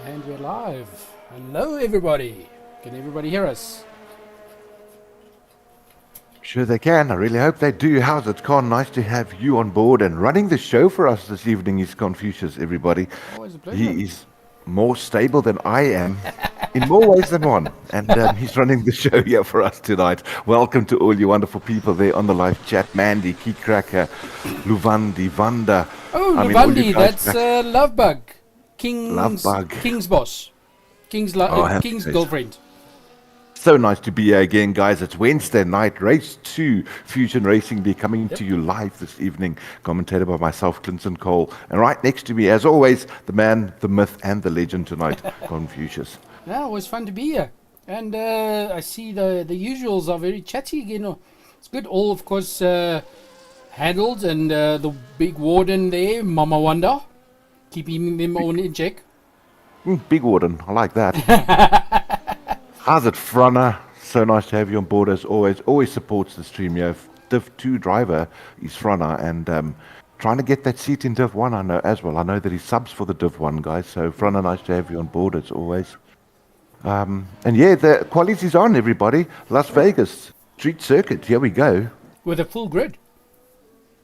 And we're live. Hello, everybody. Can everybody hear us? Sure they can. I really hope they do. How's it, Con? Nice to have you on board and running the show for us this evening is Confucius, everybody. Always a pleasure. He is more stable than I am in more ways than one. And he's running the show here for us tonight. Welcome to all you wonderful people there on the live chat. Mandy, Keycracker, Luvandi, Vanda. Oh, all you Luvandi, guys that's Lovebug. Lovebug. King's boss. King's happy girlfriend. So nice to be here again, guys. It's Wednesday night, race 2, Fusion Racing Day, coming to you live this evening, commentated by myself, Clinton Cole. And right next to me, as always, the man, the myth, and the legend tonight, Confucius. Yeah, always fun to be here. And I see the usuals are very chatty again. It's good. All, of course, handled, and the big warden there, Mama Wanda, keeping them all in check. Big Warden, I like that. How's it, Frana? So nice to have you on board as always. Always supports the stream. You have Div 2 driver is Frana, and trying to get that seat in Div 1 I know as well. I know that he subs for the Div 1 guys. So Frana, nice to have you on board as always. And yeah, the quality's on, everybody. Las Vegas Street Circuit. Here we go. With a full grid.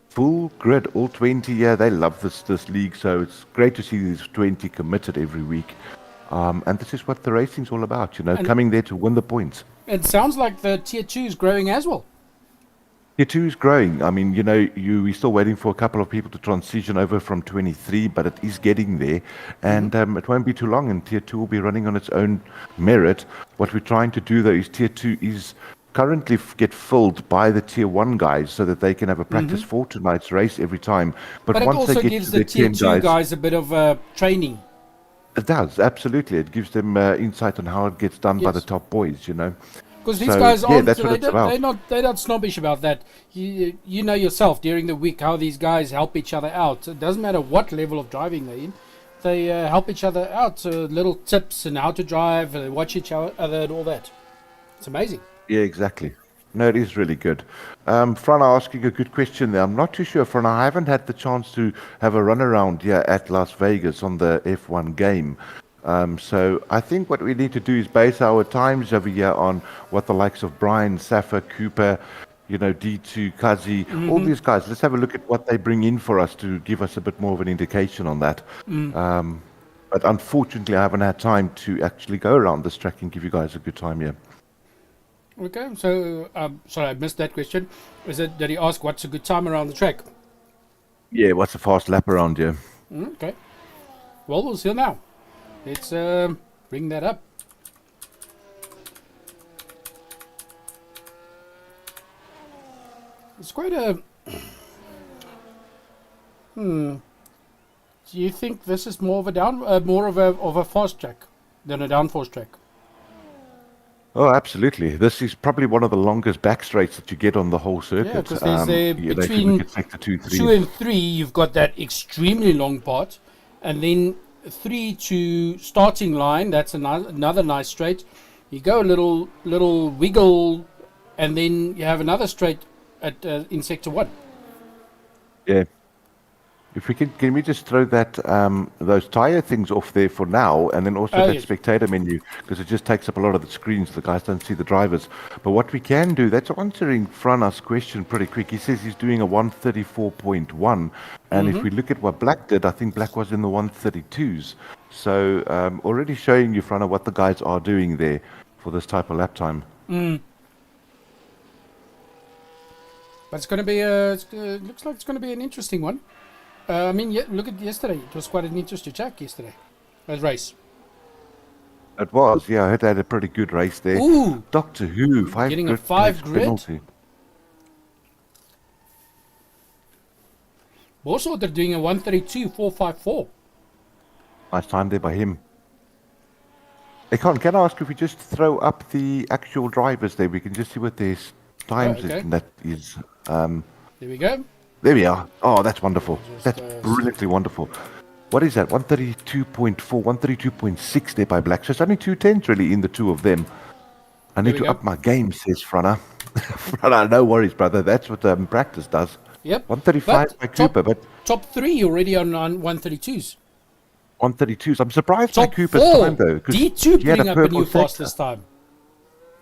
Full grid, all 20. Yeah, they love this league. So it's great to see these 20 committed every week. And this is what the racing's all about, coming there to win the points. It sounds like the Tier 2 is growing as well. Tier 2 is growing. I mean, we're still waiting for a couple of people to transition over from 23, but it is getting there. And it won't be too long, and Tier 2 will be running on its own merit. What we're trying to do, though, is Tier 2 is currently get filled by the Tier 1 guys so that they can have a practice for tonight's race every time. But it once also they get gives to the Tier 2 guys a bit of training. It does, absolutely. It gives them insight on how it gets done by the top boys, Because these guys aren't, that's what it's about. they're not snobbish about that. You know yourself during the week how these guys help each other out. It doesn't matter what level of driving they're in. They help each other out. Little tips and how to drive, watch each other and all that. It's amazing. Yeah, exactly. No, it is really good. Frana asking a good question there. I'm not too sure, Frana. I haven't had the chance to have a run around here at Las Vegas on the F1 game. So I think what we need to do is base our times over here on what the likes of Brian, Safa, Cooper, D2, Kazi, all these guys. Let's have a look at what they bring in for us to give us a bit more of an indication on that. But unfortunately, I haven't had time to actually go around this track and give you guys a good time here. Okay, so sorry, I missed that question. Did he ask what's a good time around the track? Yeah, what's a fast lap around here? Okay. Well, we'll see now. Let's bring that up. It's quite a. Do you think this is more of a fast track than a downforce track? Oh, absolutely. This is probably one of the longest back straights that you get on the whole circuit. Yeah, because there's between 2 and 3, you've got that extremely long part, and then 3 to starting line, that's another nice straight. You go a little wiggle, and then you have another straight at in sector 1. Yeah. If we can we just throw that those tire things off there for now, and then also that spectator menu, because it just takes up a lot of the screens. The guys don't see the drivers. But what we can do, that's answering Frana's question pretty quick. He says he's doing a 134.1, and if we look at what Black did, I think Black was in the 132s. So already showing you, Frana, what the guys are doing there for this type of lap time. But it's going to be looks like it's going to be an interesting one. Look at yesterday. It was quite an interesting track yesterday. Race. It was, yeah. I heard they had a pretty good race there. Ooh! Doctor Who, Getting a 5 grid. Penalty. Also, they're doing a 132.454. Nice time there by him. Hey, can I ask if we just throw up the actual drivers there? We can just see what their times is, and that is. There we go. There we are. Oh, that's wonderful. That's brilliantly wonderful. What is that? 132.4, 132.6 there by Black. So it's only 2 tenths really in the two of them. I need to up my game, says Frana. Frana, no worries, brother. That's what practice does. Yep. 135 by Cooper, but top 3 already on 132s. 132s. I'm surprised by Top Cooper's 4. time, though. 'Cause D2 he had putting up a new sector. fastest time.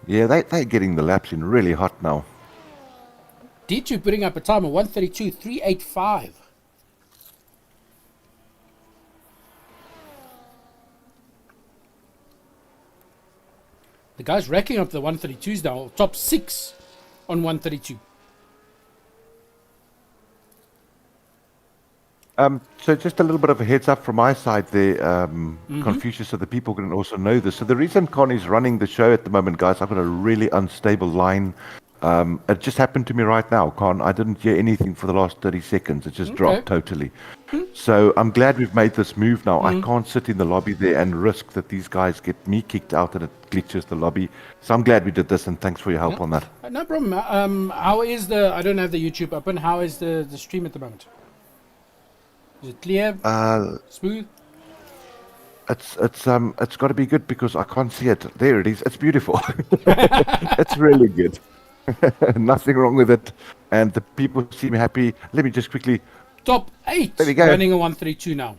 Yeah, they're getting the laps in really hot now. D2 putting up a time of 132.385. The guy's racking up the 132s now. Top 6 on 132. So just a little bit of a heads up from my side there, Confucius, so the people can also know this. So the reason Con is running the show at the moment, guys, I've got a really unstable line. It just happened to me right now, Con. I didn't hear anything for the last 30 seconds. It just dropped totally. So I'm glad we've made this move now. I can't sit in the lobby there and risk that these guys get me kicked out and it glitches the lobby. So I'm glad we did this, and thanks for your help on that. No problem. How is I don't have the YouTube open. How is the stream at the moment? Is it clear? Smooth? It's got to be good because I can't see it. There it is. It's beautiful. It's really good. Nothing wrong with it, and the people seem happy. Let me just quickly. Top 8 There we go. running a 132 now.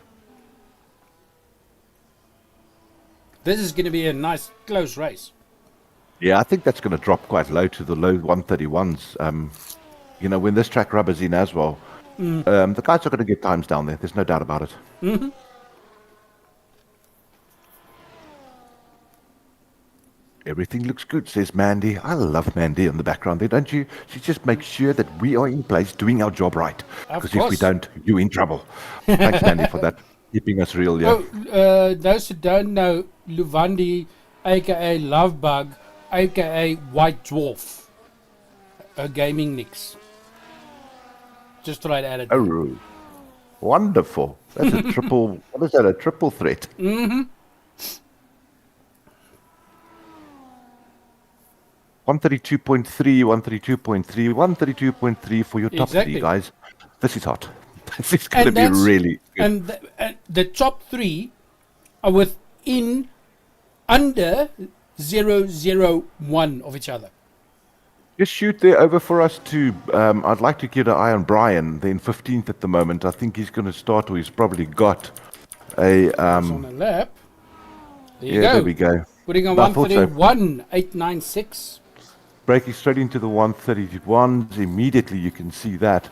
This is going to be a nice close race. Yeah, I think that's going to drop quite low to the low 131s. When this track rubbers in as well, the guys are going to get times down there. There's no doubt about it. Mm-hmm. Everything looks good, says Mandy. I love Mandy in the background there, don't you? She just makes sure that we are in place doing our job right. Because if we don't, you're in trouble. Thanks, Mandy, for that. Keeping us real, yeah. Those who don't know, Luvandi, a.k.a. Lovebug, a.k.a. White Dwarf. Her gaming nicks. Just thought I'd add it. Oh, wonderful. That's a triple, what is that, a triple threat? Mm-hmm. 132.3, 132.3, 132.3 for your top three, guys. This is hot. This is going to be really good. And the top 3 are within under 001 of each other. Just shoot there over for us too. I'd like to get an eye on Brian. They're in 15th at the moment. I think he's going to start, or he's probably got a... on a lap. There you go. There we go. Putting on 131.896. Breaking straight into the 131s. Immediately you can see that.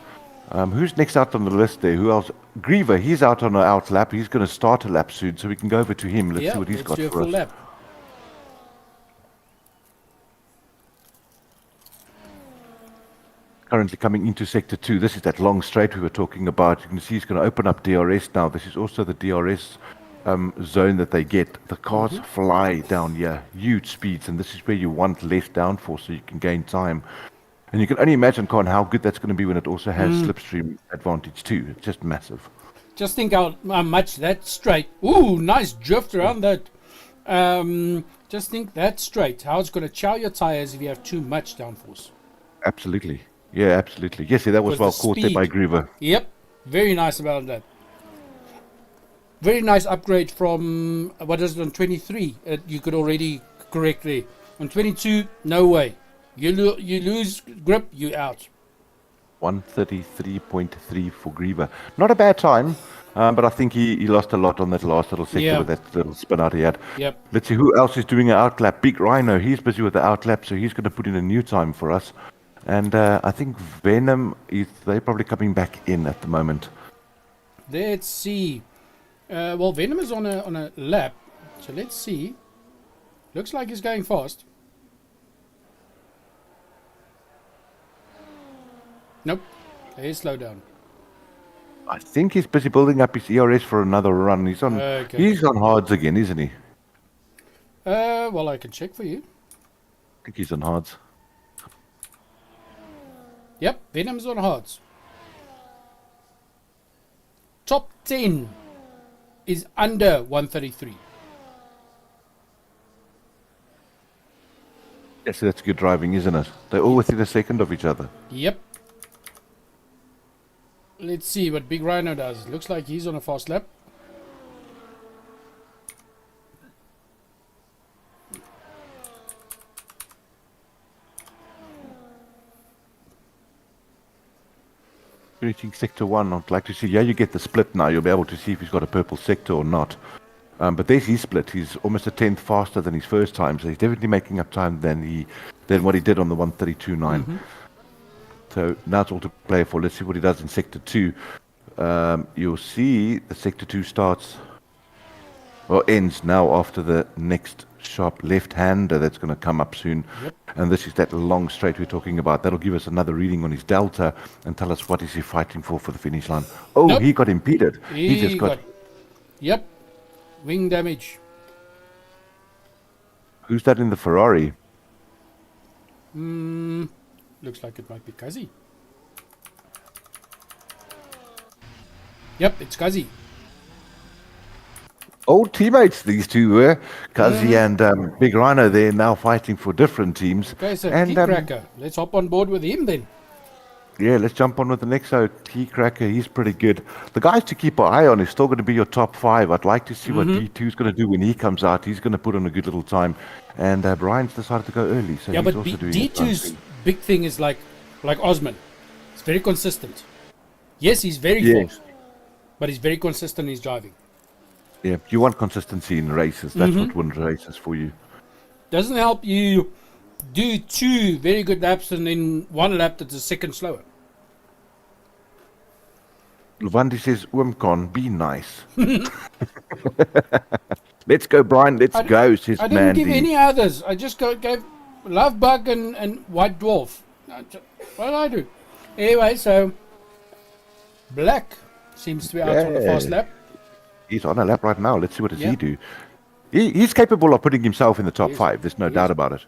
Who's next out on the list there? Who else? Griever, he's out on an out lap. He's going to start a lap soon, so we can go over to him. Let's see what he's got for us. Lap. Currently coming into Sector 2. This is that long straight we were talking about. You can see he's going to open up DRS now. This is also the DRS zone that they get. The cars fly down here, huge speeds, and this is where you want less downforce so you can gain time. And you can only imagine, Con, how good that's going to be when it also has slipstream advantage too. It's just massive. Just think how much that straight. Ooh, nice drift around that. Just think that straight. How it's going to chow your tires if you have too much downforce. Absolutely. Yeah, absolutely. Yes, that was well caught there by Griever. Yep. Very nice about that. Very nice upgrade from, what is it, on 23? You could already correct there. On 22, no way. You lose grip, you out. 133.3 for Griever. Not a bad time, but I think he lost a lot on that last little sector with that little spin out he had. Yep. Let's see who else is doing an outlap. Big Rhino, he's busy with the outlap, so he's going to put in a new time for us. And I think Venom, they're probably coming back in at the moment. Let's see. Well, Venom is on a lap, so let's see. Looks like he's going fast. Nope, he's slow down. I think he's busy building up his ERS for another run. He's on hards again, isn't he? Well, I can check for you. I think he's on hards. Yep, Venom's on hards. Top 10 is under 133. Yes, that's good driving, isn't it? They're all within a second of each other. Yep. Let's see what Big Rhino does. Looks like he's on a fast lap. finishing sector 1. I'd like to see, you get the split now. You'll be able to see if he's got a purple sector or not. But there's his split. He's almost a tenth faster than his first time, so he's definitely making up time than what he did on the 132.9. So now it's all to play for. Let's see what he does in sector 2. You'll see the sector 2 ends now after the next sharp left-hander that's going to come up soon. Yep. And this is that long straight we're talking about. That'll give us another reading on his delta and tell us what is he fighting for the finish line. Oh, Nope. he got impeded. He just got... Yep. Wing damage. Who's that in the Ferrari? Looks like it might be Kazi. Yep, it's Kazi. Old teammates, these two were. Kazi and Big Rhino, they're now fighting for different teams. Okay, so and T-Cracker. Let's hop on board with him then. yeah, let's jump on with the next. So T-Cracker, he's pretty good. The guys to keep an eye on is still going to be your top 5. I'd like to see what D2's going to do when he comes out. He's going to put on a good little time. And Brian's decided to go early, so Yeah, he's but also doing D2's big thing is like Osman. It's very consistent. Yes, he's very fast, but he's very consistent in his driving. Yeah, you want consistency in races. That's what wins races for you. Doesn't help you do 2 very good laps and then 1 lap that's a second slower. Luvandi says, Oomkon, be nice. Let's go, Brian. Let's go, says I didn't give Mandy. any others. I just gave Love Bug and White Dwarf. What did I do? Anyway, so Black seems to be out on the fast lap. He's on a lap right now. Let's see what does he do. He's capable of putting himself in the top 5. There's no doubt about it.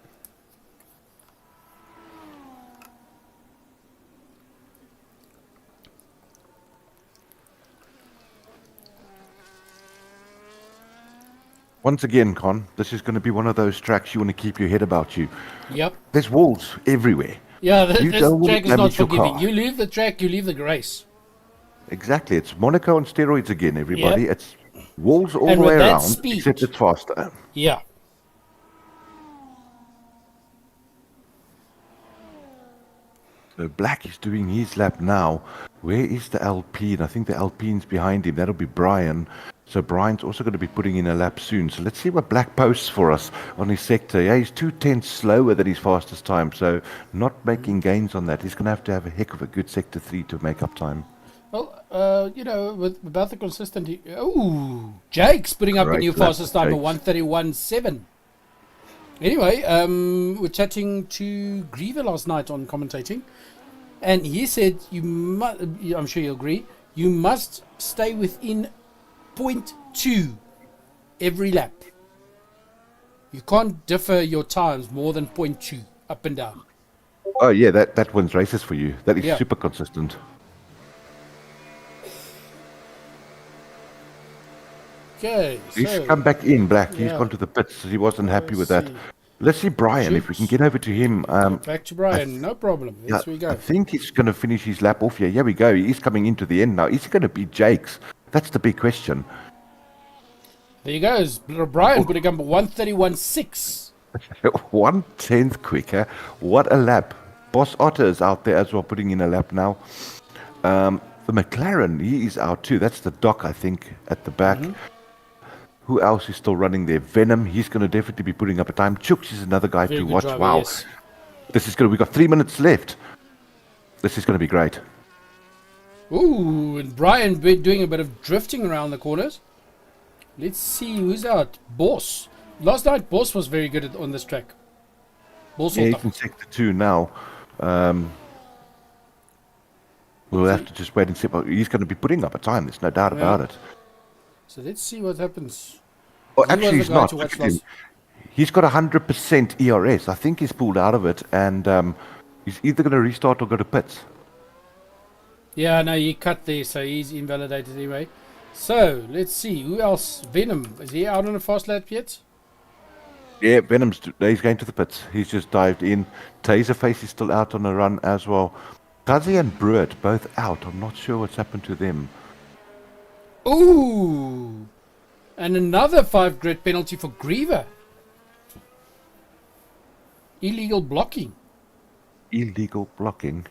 Once again, Con, this is going to be one of those tracks you want to keep your head about you. Yep. There's walls everywhere. Yeah, this don't track is not damage your forgiving. car. You leave the track, you leave the race. Exactly. It's Monaco on steroids again, everybody. Yep. It's walls all And the with way that around, speed- except it's faster. Yeah. So Black is doing his lap now. Where is the Alpine? I think the Alpine's behind him. That'll be Brian. So Brian's also going to be putting in a lap soon. So let's see what Black posts for us on his sector. Yeah, he's 2/10 slower than his fastest time. So not making gains on that. He's going to have a heck of a good sector 3 to make up time. Well, about the consistency. Oh, Jake's putting up a Great new lap, fastest time of Jakes. 1:31.7. Anyway, we're chatting to Griever last night on commentating, and he said you must. I'm sure you'll agree. You must stay within 0.2 every lap. You can't differ your times more than 0.2 up and down. Oh, yeah, that wins races for you. That is Yeah. super consistent. Okay, He's so come back in, Black. He's yeah. gone to the pits. He wasn't happy with Let's that. see. Let's see Brian, if we can get over to him. back to Brian. No problem. Yes, we I go. think he's going to finish his lap off here. Here we go. He's coming into the end now. Is he going to beat Jakes? That's the big question. There you go. Brian putting up 1:31.6. 1/10 quicker. What a lap. Boss Otter is out there as well, putting in a lap now. The McLaren, he is out too. That's the Doc, I think, at the back. Who else is still running there? Venom, he's going to definitely be putting up a time. Chooks is another guy Very to good watch. driver, Wow. yes. We've got 3 minutes left. This is going to be great. Ooh, and Brian doing a bit of drifting around the corners. Let's see who's out. Boss. Last night, Boss was very good on this track. Boss Yeah, yeah, he's in sector 2 now. We'll have to just wait and see. But he's going to be putting up a time. There's no doubt about it. So let's see what happens. Oh, He was actually, the he's guy not. to Look watch at him. last- He's got 100% ERS. I think he's pulled out of it, and he's either going to restart or go to pits. Yeah, no, he cut there, so he's invalidated anyway. So let's see who else. Venom, is he out on a fast lap yet? Yeah, he's going to the pits. He's just dived in. Taserface is still out on a run as well. Kazi and Brewitt both out. I'm not sure what's happened to them. Ooh, and another 5 grid penalty for Griever. Illegal blocking. Illegal blocking.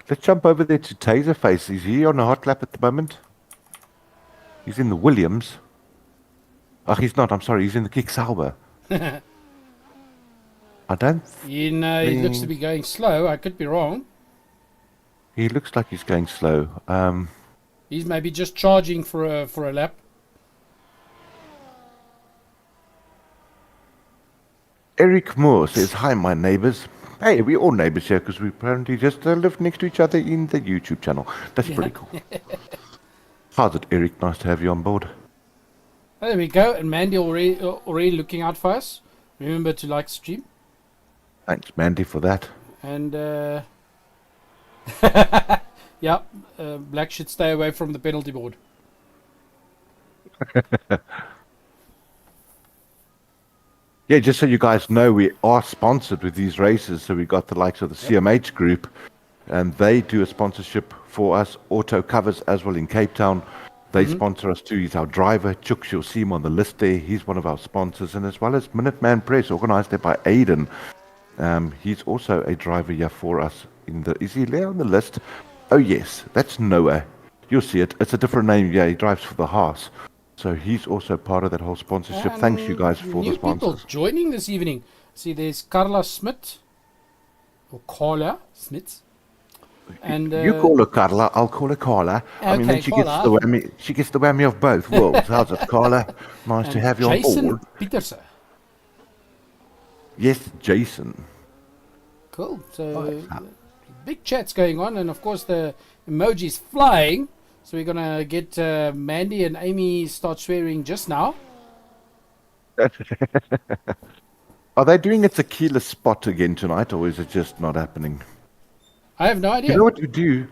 Let's jump over there to Taserface. Is he on a hot lap at the moment? He's in the Williams. Oh, he's not. I'm sorry. He's in the Kick Sauber. I don't. He looks to be going slow. I could be wrong. He looks like he's going slow. He's maybe just charging for a lap. Eric Moore says, "Hi, my neighbours." Hey, we're all neighbours here because we apparently just live next to each other in the YouTube channel. That's pretty cool. How's it, Eric? Nice to have you on board. Oh, there we go. And Mandy already looking out for us. Remember to like stream. Thanks, Mandy, for that. And yeah, Black should stay away from the penalty board. Yeah, just so you guys know, we are sponsored with these races. So we got the likes of the CMH group, and they do a sponsorship for us. Auto Covers as well in Cape Town. They sponsor us too. He's our driver. Chooks, you'll see him on the list there. He's one of our sponsors. And as well as Minuteman Press, organised there by Aiden. He's also a driver here for us. Is he there on the list? Oh, yes. That's Noah. You'll see it. It's a different name. Yeah, he drives for the Haas. So he's also part of that whole sponsorship. Thanks, you guys, for the sponsors. People joining this evening. See, there's Carla Smith. Or Carla Smith. And you call her Carla, I'll call her Carla. I mean, then she gets the whammy. She gets the whammy of both worlds. How's it, Carla? Nice to have you on board. Jason Peterson. Yes, Jason. Cool. So big chats going on, and of course the emojis flying. So we're gonna get Mandy and Amy start swearing just now. Are they doing a tequila spot again tonight, or is it just not happening? I have no idea. You know what we do?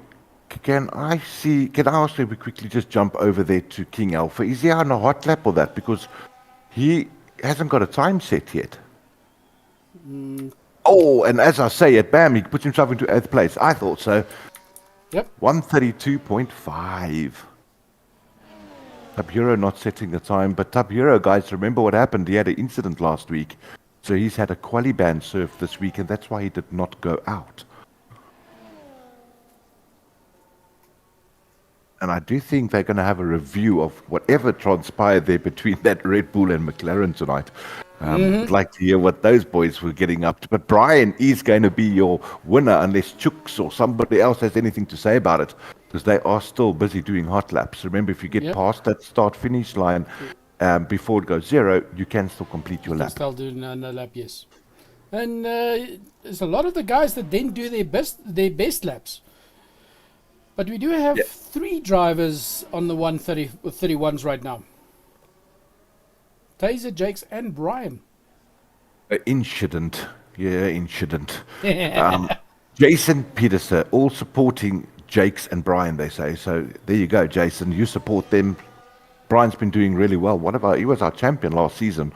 Can I ask if we quickly just jump over there to King Alpha? Is he on a hot lap or that? Because he hasn't got a time set yet. Oh, and as I say it, bam, he puts himself into 8th place. I thought so. Yep. 132.5. Taburo not setting the time, but Taburo, guys, remember what happened? He had an incident last week. So he's had a quali ban surf this week, and that's why he did not go out. And I do think they're going to have a review of whatever transpired there between that Red Bull and McLaren tonight. I'd like to hear what those boys were getting up to. But Brian is going to be your winner unless Chooks or somebody else has anything to say about it, because they are still busy doing hot laps. Remember, if you get past that start-finish line before it goes 0, you can still complete your lap. Still do another lap, yes. And there's a lot of the guys that then do their best laps. But we do have 3 drivers on the 131s right now. Taser, Jakes, and Brian. Incident. Yeah, incident. Jason Peterson, all supporting Jakes and Brian, they say. So there you go, Jason. You support them. Brian's been doing really well. He was our champion last season.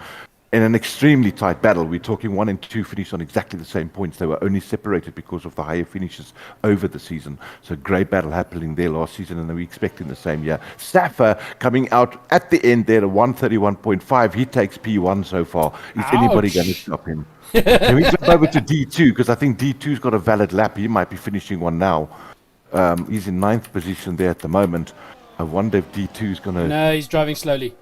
In an extremely tight battle, we're talking 1 and 2 finished on exactly the same points. They were only separated because of the higher finishes over the season. So great battle happening there last season, and we're expecting the same year. Safa coming out at the end there at 131.5. He takes P1 so far. Is anybody going to stop him? Can we jump over to D2? Because I think D2's got a valid lap. He might be finishing one now. He's in 9th position there at the moment. I wonder if D2's going to... No, he's driving slowly.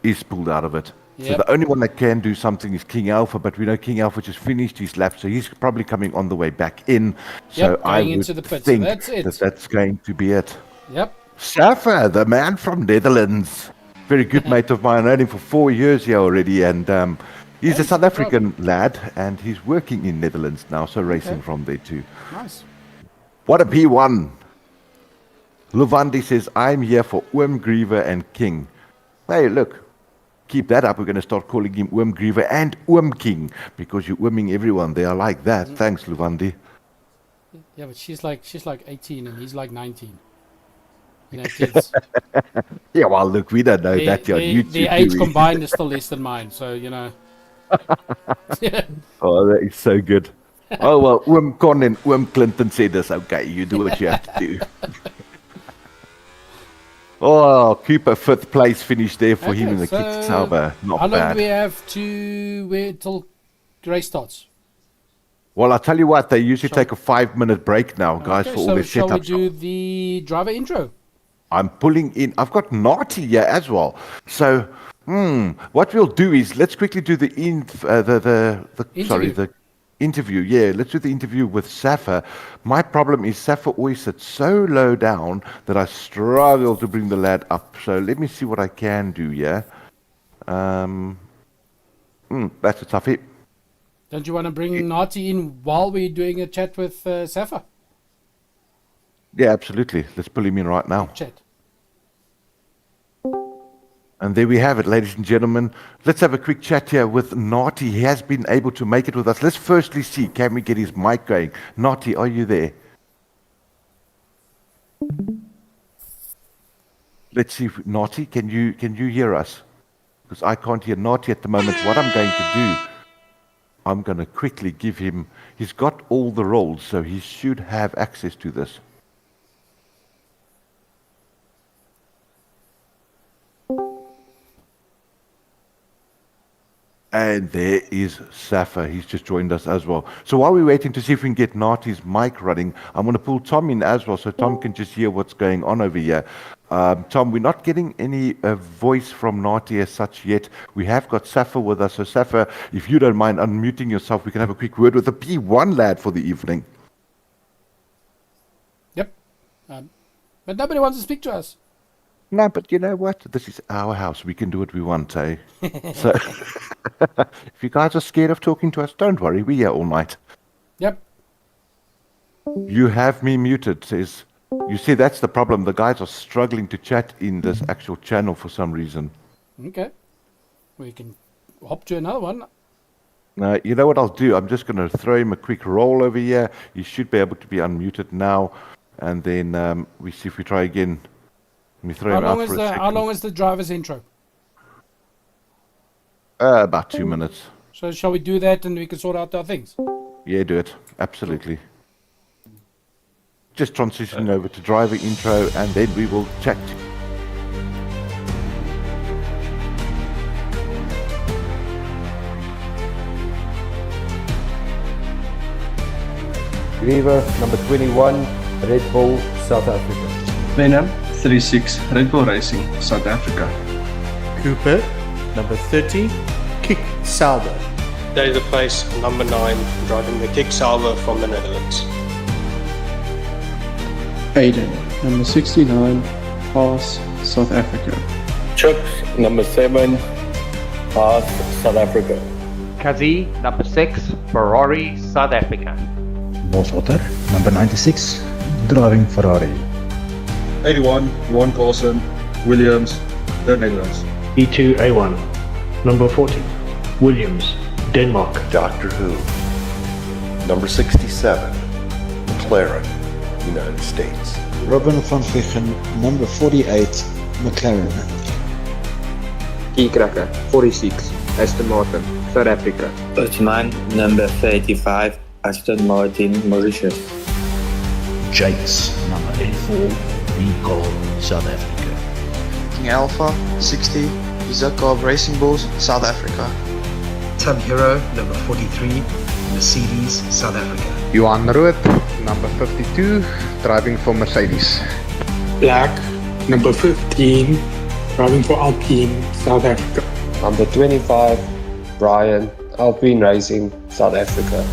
He's pulled out of it. So the only one that can do something is King Alpha, but we know King Alpha just finished his lap, so he's probably coming on the way back in. So I would think that's going to be it. Yep. Safa, the man from Netherlands. Very good mate of mine. I known him for 4 years here already, and he's a South African lad, and he's working in Netherlands now, so racing from there too. Nice. What a P1. Luvandi says, I'm here for Oom Griever and King. Hey, look. Keep that up. We're going to start calling him Oom Griever and Oom King, because you're ooming everyone. They are like that. Thanks, Luvandi. Yeah, but she's like 18 and he's like 19. You know, kids. Yeah, well, look, we don't know that on YouTube. The age combined is still less than mine, so you know. Oh, that is so good. Oh well, Oom Con and Oom Clinton said this. Okay, you do what you have to do. Oh, Cooper 5th place finish there for him in the Kick Sauber. Not bad. How long do we have to wait till race starts? Well, I'll tell you what, they usually take a 5-minute break now, guys, Okay, for all so their shall we setups. do the driver intro? I'm pulling in. I've got Narty here as well. So, what we'll do is let's quickly do the Interview. the interview. Yeah, let's do the interview with Safa. My problem is Safa always sits so low down that I struggle to bring the lad up. So let me see what I can do. Yeah, that's a toughie. Don't you want to bring Nati in while we're doing a chat with Safa? Yeah, absolutely. Let's pull him in right now. Chat. And there we have it, ladies and gentlemen. Let's have a quick chat here with Narty. He has been able to make it with us. Let's firstly see, can we get his mic going? Narty, are you there? Let's see, Narty, can you hear us? Because I can't hear Narty at the moment. What I'm going to do, I'm going to quickly give him, he's got all the roles, so he should have access to this. And there is Safa. He's just joined us as well. So while we're waiting to see if we can get Narty's mic running, I'm going to pull Tom in as well so Tom can just hear what's going on over here. Tom, we're not getting any voice from Narty as such yet. We have got Safa with us. So Safa, if you don't mind unmuting yourself, we can have a quick word with the P1 lad for the evening. Yep. But nobody wants to speak to us. No, but you know what? This is our house. We can do what we want, eh? So if you guys are scared of talking to us, don't worry. We're here all night. Yep. You have me muted, says. You see, that's the problem. The guys are struggling to chat in this actual channel for some reason. Okay. We can hop to another one. Now, you know what I'll do? I'm just going to throw him a quick roll over here. He should be able to be unmuted now. And then we see if we try again. Let me throw him out for a second. How long is the driver's intro? About 2 minutes. So shall we do that and we can sort out our things? Yeah, do it. Absolutely. Just transitioning over to driver intro and then we will chat. Griever, number 21, Red Bull, South Africa. Venom 36, Red Bull Racing, South Africa. Cooper, number 30, Kick Sauber. David Place, number 9, driving the Kick Sauber from the Netherlands. Aiden, number 69, Haas, South Africa. Chips, number 7, Haas, South Africa. Kazi, number 6, Ferrari, South Africa. Boswater, number 96, driving Ferrari. 81, Juan Carlson, Williams, the Netherlands. E2A1, number 40, Williams, Denmark. Doctor Who, number 67, McLaren, United States. Robin van Veggen, number 48, McLaren. Keycracker, 46, Aston Martin, South Africa. Usman, number 35, Aston Martin, Mauritius. Jakes, number 84, Nicole, South Africa. King Alpha, 60, Isaac Racing Bulls, South Africa. Tub Hero, number 43, Mercedes, South Africa. Johan Roth, number 52, driving for Mercedes. Black, number 15, driving for Alpine, South Africa. Number 25, Brian, Alpine Racing, South Africa.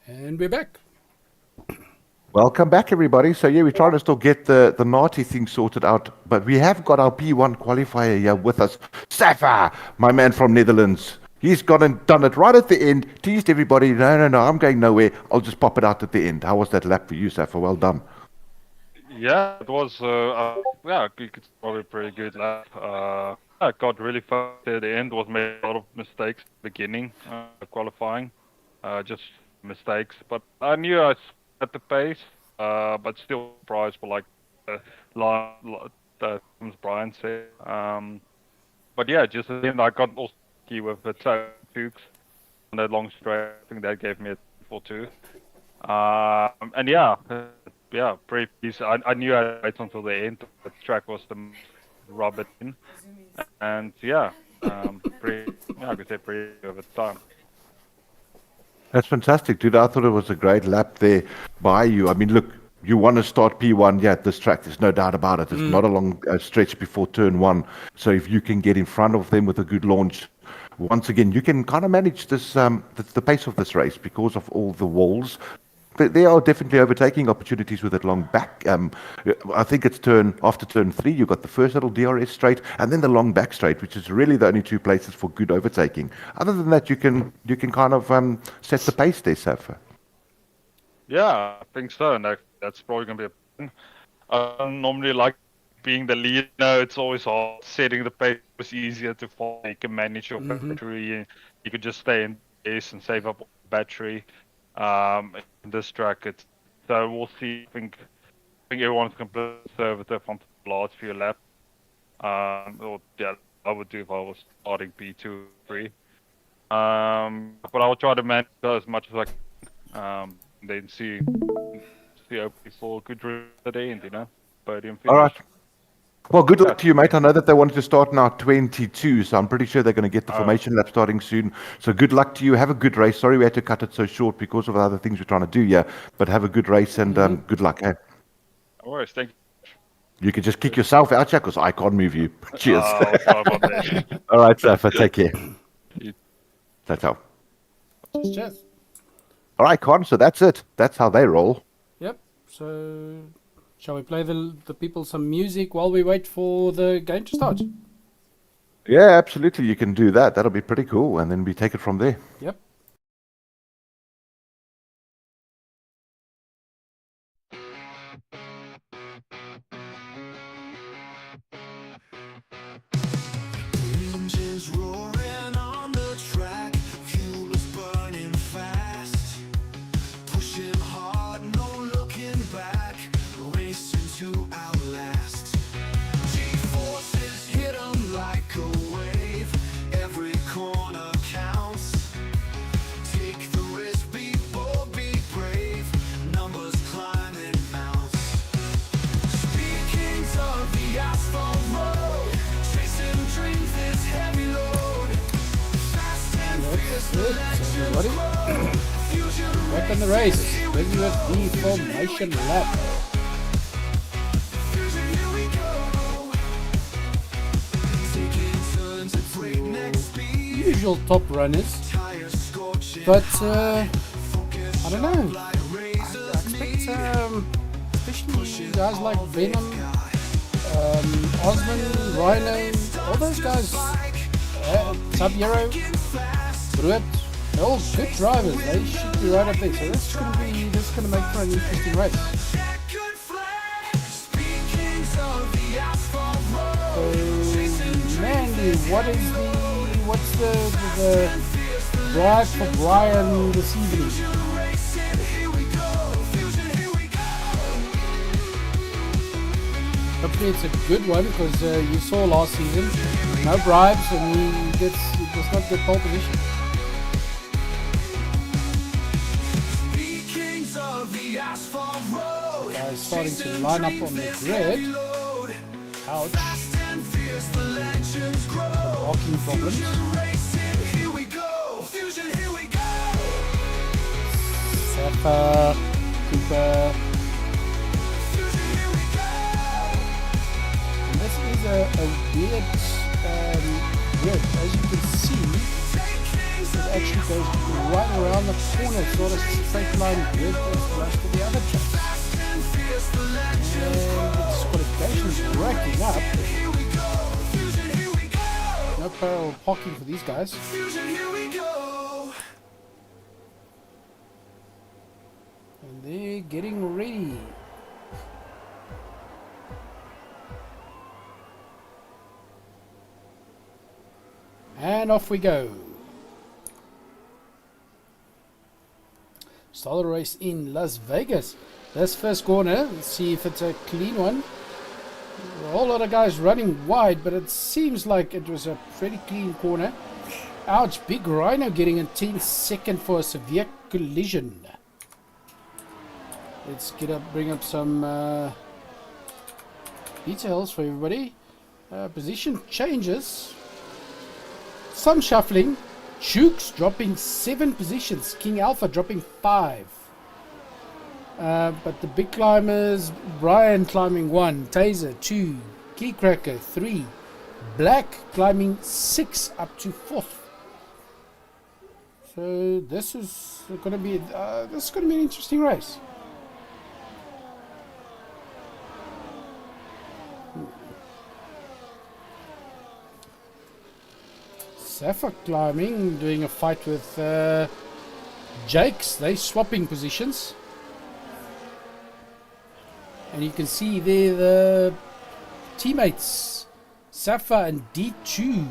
And we're back. Welcome back, everybody. So yeah, we're trying to still get the NATI thing sorted out, but we have got our P1 qualifier here with us. Safa, my man from Netherlands. He's gone and done it right at the end, teased everybody. No, I'm going nowhere. I'll just pop it out at the end. How was that lap for you, Safa? Well done. Yeah, it was, yeah, it's probably a pretty good lap. I got really fast at the end, was made a lot of mistakes at the beginning, qualifying, just mistakes. But I knew I at the pace, but still surprised for like Brian said. But yeah, just at the end I got also lucky with the Fuchs on that long straight. I think that gave me a 4-2. And yeah, pretty easy. I knew I'd wait until the end. The track was the rub it in, and I could say pretty over time. That's fantastic, dude. I thought it was a great lap there by you. I mean, look, you want to start P1, at this track. There's no doubt about it. It's not a long stretch before turn 1. So if you can get in front of them with a good launch, once again, you can kind of manage this the pace of this race because of all the walls. But there are definitely overtaking opportunities with that long back. I think it's after turn 3, you got the first little DRS straight, and then the long back straight, which is really the only two places for good overtaking. Other than that, you can kind of set the pace there, Safa. Yeah, I think so, and that's probably going to be a plan. Normally, like being the leader, it's always hard. Setting the pace is easier to follow. You can manage your battery, and you can just stay in pace and save up battery. In this track, so we'll see. I think everyone's completely conservative on the last few laps. I would do if I was starting P2, 3. But I will try to manage as much as I can. Then see hopefully for a good race at the end, podium finish. All right. Well, good luck to you, mate. I know that they wanted to start now 22, so I'm pretty sure they're going to get the formation lap starting soon. So good luck to you. Have a good race. Sorry we had to cut it so short because of other things we're trying to do here, but have a good race and good luck. Hey? No worries, thank you. You can just kick yourself out here because I can't move you. Cheers. All right, Safa, take care. Ciao. Cheers. All right, Con, so that's it. That's how they roll. Yep, so shall we play the people some music while we wait for the game to start? Yeah, absolutely. You can do that. That'll be pretty cool. And then we take it from there. Yep. Engines roaring on the track, fuel is burning fast, pushing hard, no looking back, racing to outlast. G-forces hit 'em like a wave, every corner counts. Take the risk, be bold, be brave, numbers climbing mounts. Speaking of the asphalt road, chasing dreams this heavy load. Fast and fierce, the legends grow. Back on the race. Busy with the formation lap. Usual top runners, but I don't know. I expect especially guys like Venom, Osman, Rhino, all those guys, Sub-Zero, Bruet, they're all good drivers. They should be right up there. So this is going to make for an interesting race. So, Mandy, what's the drive for Brian this evening? Hopefully it's a good one, because you saw last season, no bribes, and he does not get pole position. Guys starting to line up on the grid. Ouch. Blocking problems. Safa, Cooper. And this is a weird grid. As you can see, it actually goes right around the corner. It's not a straight line grid as most of the other tracks. And the disqualification is racking up. No parallel parking for these guys. And they're getting ready. And off we go. Start the race in Las Vegas. This first corner, let's see if it's a clean one. A whole lot of guys running wide, but it seems like it was a pretty clean corner. Ouch, Big Rhino getting a 10-second for a severe collision. Let's bring up some details for everybody. Position changes. Some shuffling. Jukes dropping 7 positions. King Alpha dropping 5. But the big climbers, Brian climbing 1, Taser 2, Keycracker 3, Black climbing 6 up to 4th. So this is going to be an interesting race. Safa climbing, doing a fight with Jakes. They swapping positions. And you can see there the teammates, Safa and D2.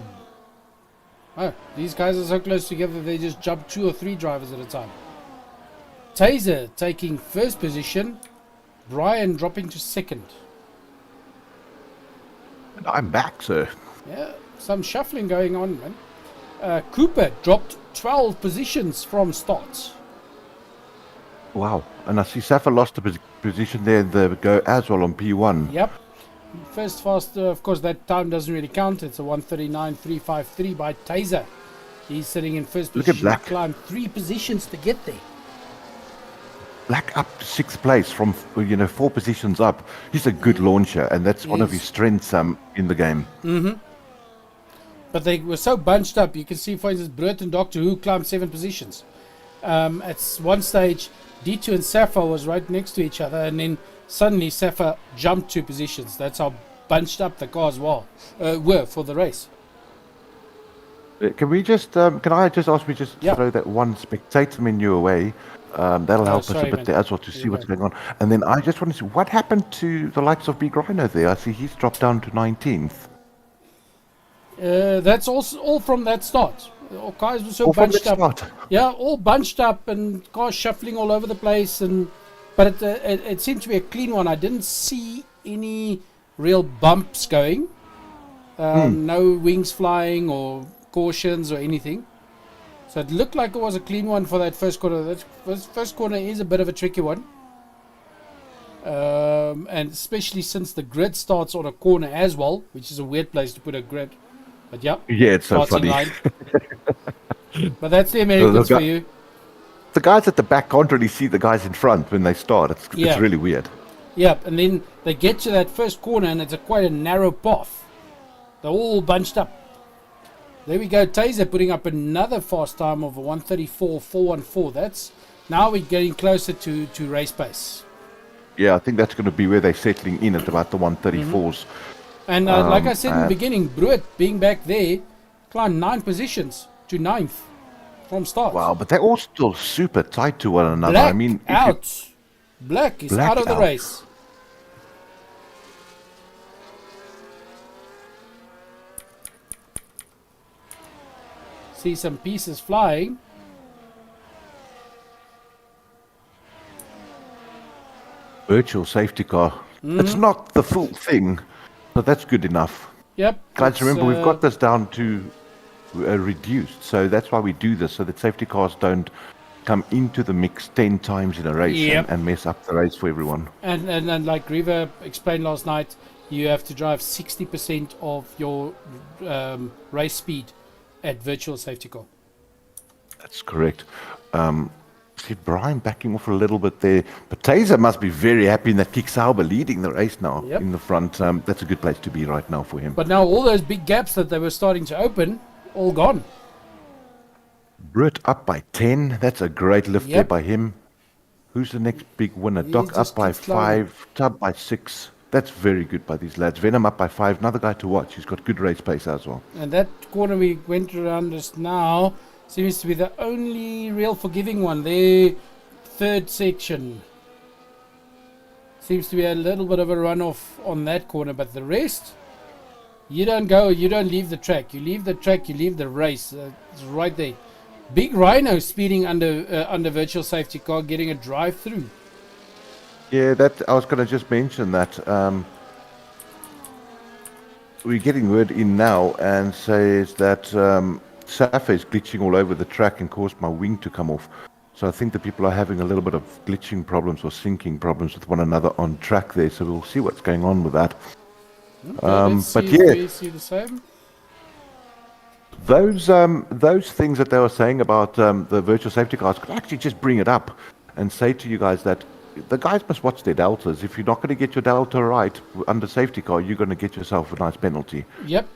Oh, these guys are so close together they just jump 2 or 3 drivers at a time. Taser taking 1st position, Brian dropping to 2nd. And I'm back, sir. Yeah, some shuffling going on, man. Cooper dropped 12 positions from start. Wow. And I see Safa lost the position there in the go as well on P1. Yep. First faster, of course, that time doesn't really count. It's a 1:39.353 by Taser. He's sitting in 1st position. Look at Black. Climbed 3 positions to get there. Black up to 6th place from 4 positions up. He's a good launcher, and that's one of his strengths in the game. Mm-hmm. But they were so bunched up. You can see, for instance, Brett and Doctor Who climbed 7 positions. At one stage, D2 and Safa was right next to each other, and then suddenly Safa jumped 2 positions. That's how bunched up the cars were for the race. Can we just? Can I just ask me throw that one spectator menu away? That'll help us a bit there as well to see what's going on. And then I just want to see what happened to the likes of Big Rhino there. I see he's dropped down to 19th. That's also all from that start. All guys were so bunched up. Yeah, all bunched up and cars shuffling all over the place. But it seemed to be a clean one. I didn't see any real bumps going. No wings flying or cautions or anything. So it looked like it was a clean one for that first corner. That first corner is a bit of a tricky one. And especially since the grid starts on a corner as well, which is a weird place to put a grid. But yeah, it's so funny. But that's the Americans for you. The guys at the back can't really see the guys in front when they start. It's really weird. Yeah, and then they get to that first corner and it's quite a narrow path. They're all bunched up. There we go. Taser putting up another fast time of a 1:34.414. That's now we're getting closer to race pace. Yeah, I think that's going to be where they're settling in at about the 1:34s. And like I said in the beginning, Bruett being back there climbed 9 positions to 9th from start. Wow, but they're all still super tight to one another. Black I mean, out. Black is out of the race. See some pieces flying. Virtual safety car. It's not the full thing, but that's good enough. Yep. Guys, remember, we've got this down to reduced, so that's why we do this, so that safety cars don't come into the mix 10 times in a race and mess up the race for everyone. And like Riva explained last night, you have to drive 60% of your race speed at virtual safety car. That's correct. See Brian backing off a little bit there, but Taser must be very happy that Kick Sauber leading the race now in the front. That's a good place to be right now for him. But now all those big gaps that they were starting to open, all gone. Britt up by 10. That's a great lift there Yep. by him. Who's the next big winner? He Doc just up by keeps climbing. 5. Tub by 6. That's very good by these lads. Venom up by 5. Another guy to watch. He's got good race pace as well. And that corner we went around just now seems to be the only real forgiving one. The third section seems to be a little bit of a runoff on that corner, but the rest, you don't go, you don't leave the track. You leave the track, you leave the race. It's right there. Big Rhino speeding under virtual safety car, getting a drive through. Yeah, that I was going to just mention that. We're getting word in now and says that Safa is glitching all over the track and caused my wing to come off. So I think the people are having a little bit of glitching problems or syncing problems with one another on track there. So we'll see what's going on with that. Let's But see if yeah, we see the same. those things that they were saying about the virtual safety cars could actually just bring it up and say to you guys that the guys must watch their deltas. If you're not going to get your delta right under safety car, you're going to get yourself a nice penalty. Yep.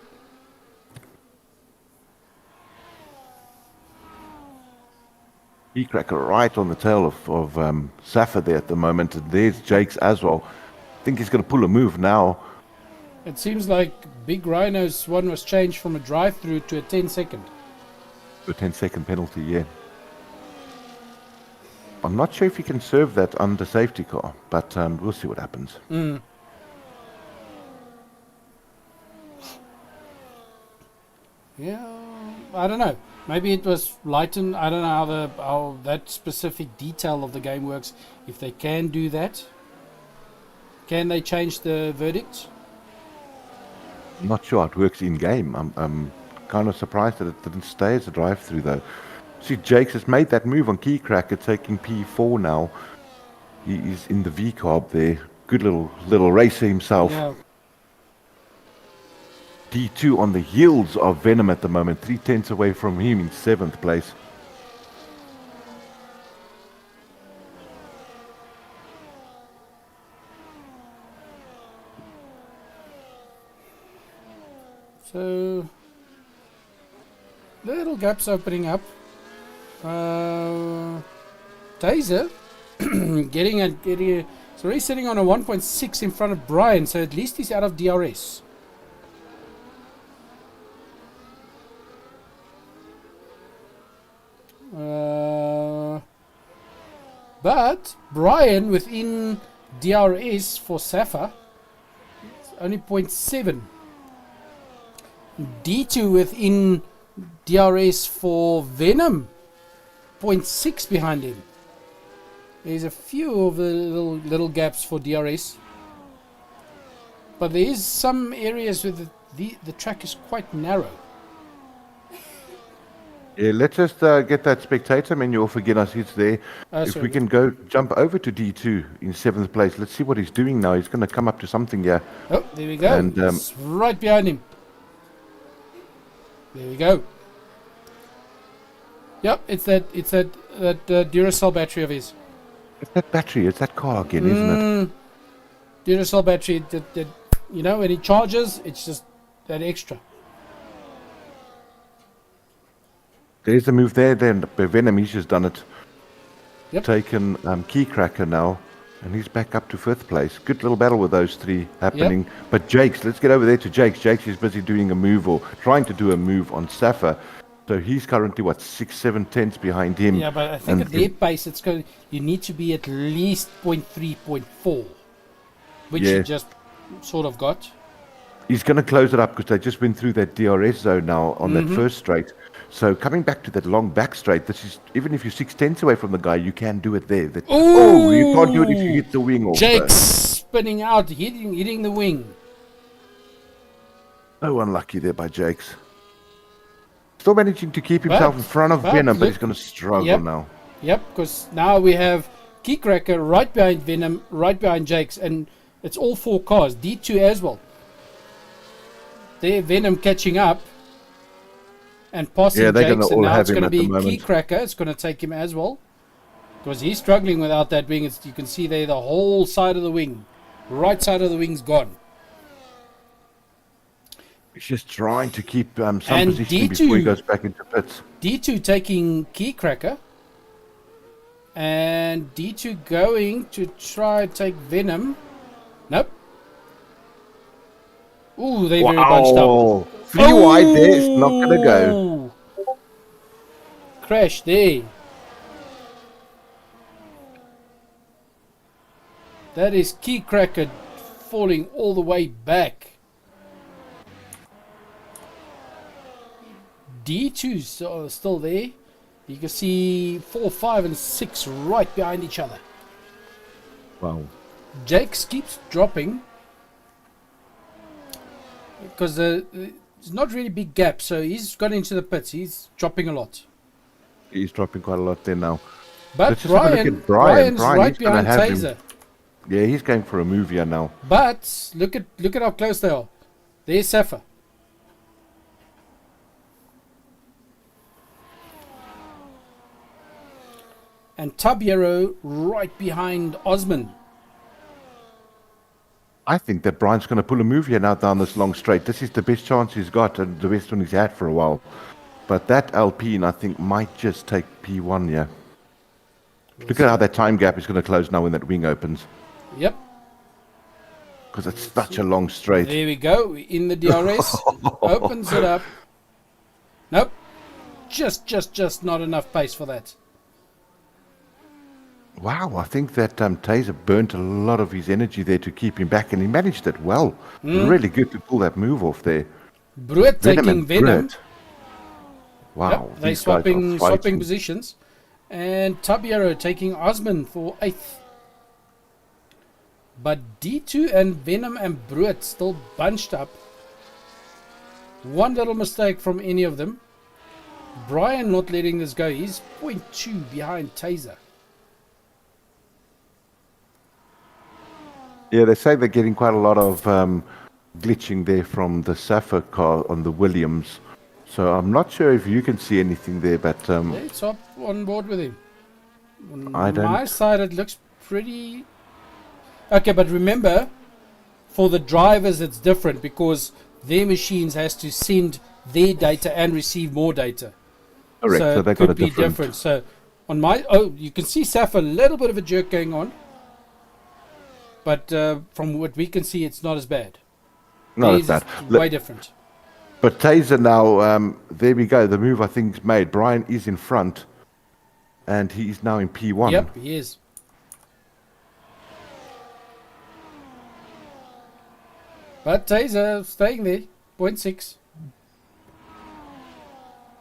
Cracker right on the tail of Safa there at the moment. And there's Jake's as well. I think he's going to pull a move now. It seems like Big Rhino's one was changed from a drive-through to a 10-second. A 10-second penalty, yeah. I'm not sure if he can serve that under safety car, but we'll see what happens. Mm. Yeah, I don't know. Maybe it was lightened. I don't know how that specific detail of the game works. If they can do that, can they change the verdict? I'm not sure how it works in game. I'm kind of surprised that it didn't stay as a drive-through though. See, Jakes has made that move on Keycracker, taking P4 now. He's in the V carb there. Good little racer himself. Yeah. D2 on the heels of Venom at the moment, 3/10 away from him in 7th place. So, little gaps opening up. Taser getting a. So he's sitting on a 1.6 in front of Brian, so at least he's out of DRS. But Brian within DRS for Safa, it's only 0.7. D2 within DRS for Venom, 0.6 behind him. There's a few of the little gaps for DRS, but there is some areas where the track is quite narrow. Yeah, let's just get that spectator menu off again. I see it's there. If sorry. we can go jump over to D2 in 7th place. Let's see what he's doing now. He's going to come up to something here. Oh, there we go. And, It's right behind him. There we go. Yep, it's that Duracell battery of his. It's that battery. It's that car again, isn't it? Duracell battery. That you know, when it charges, it's just that extra. There's the move there. Then Venom, he's just done it. Yep. Taken Keycracker now, and he's back up to 5th place. Good little battle with those three happening. But Jakes, let's get over there to Jakes. Jakes is busy doing a move or trying to do a move on Safa. So he's currently, 6-7 tenths behind him. Yeah, but I think at their pace, you need to be at least 0.3, 0.4, which you just sort of got. He's going to close it up because they just went through that DRS zone now on that first straight. So coming back to that long back straight, this is even if you're 6 tenths away from the guy, you can do it there. You can't do it if you hit the wing. Jake's spinning out, hitting the wing. So unlucky there by Jakes. Still managing to keep himself in front of Venom, but he's going to struggle now. Yep, because now we have Keycracker right behind Venom, right behind Jakes, and it's all 4 cars. D2 as well. There, Venom catching up and passing Jakes, and now it's going to be Keycracker. It's going to take him as well, because he's struggling without that wing. You can see there the whole side of the wing, right side of the wing's gone. He's just trying to keep some And position D2 before he goes back into pits. D2 taking Key Cracker. And D2 going to try and take Venom. Nope. Ooh, they're very bunched up. 3 wide there, it's not going to go. Crash there. That is Key Cracker falling all the way back. D2's still there. You can see 4, 5, and 6 right behind each other. Wow. Jakes keeps dropping because there's not really big gap, so he's got into the pits. He's dropping a lot. He's dropping quite a lot there now. But Let's just have a look at Brian's Brian, right he's gonna behind have him. Taser. Yeah, he's going for a move here now. But look at how close they are. There's Safa. And Tabiero right behind Osman. I think that Brian's going to pull a move here now down this long straight. This is the best chance he's got and the best one he's had for a while. But that Alpine, I think, might just take P1, yeah. Look at how that time gap is going to close now when that wing opens. Yep. Because it's such a long straight. There we go. In the DRS. Opens it up. Nope. Just not enough pace for that. Wow, I think that Taser burnt a lot of his energy there to keep him back, and he managed it well. Really good to pull that move off there. Bruet taking Venom. Bruet. Wow. Yep, they're swapping positions. And Tabiero taking Osman for 8th. But D2 and Venom and Bruet still bunched up. One little mistake from any of them. Brian not letting this go. He's 0.2 behind Taser. Yeah, they say they're getting quite a lot of glitching there from the Safa car on the Williams. So I'm not sure if you can see anything there, but... Let's hop on board with him. On I don't... my side, it looks pretty... Okay, but remember, for the drivers, it's different because their machines has to send their data and receive more data. Correct, so they got a different. So on my... Oh, you can see Safa, a little bit of a jerk going on. But from what we can see, it's not as bad. Not as bad. Way different. But Taser now, there we go. The move I think is made. Brian is in front, and he's now in P1. Yep, he is. But Taser staying there, 0.6.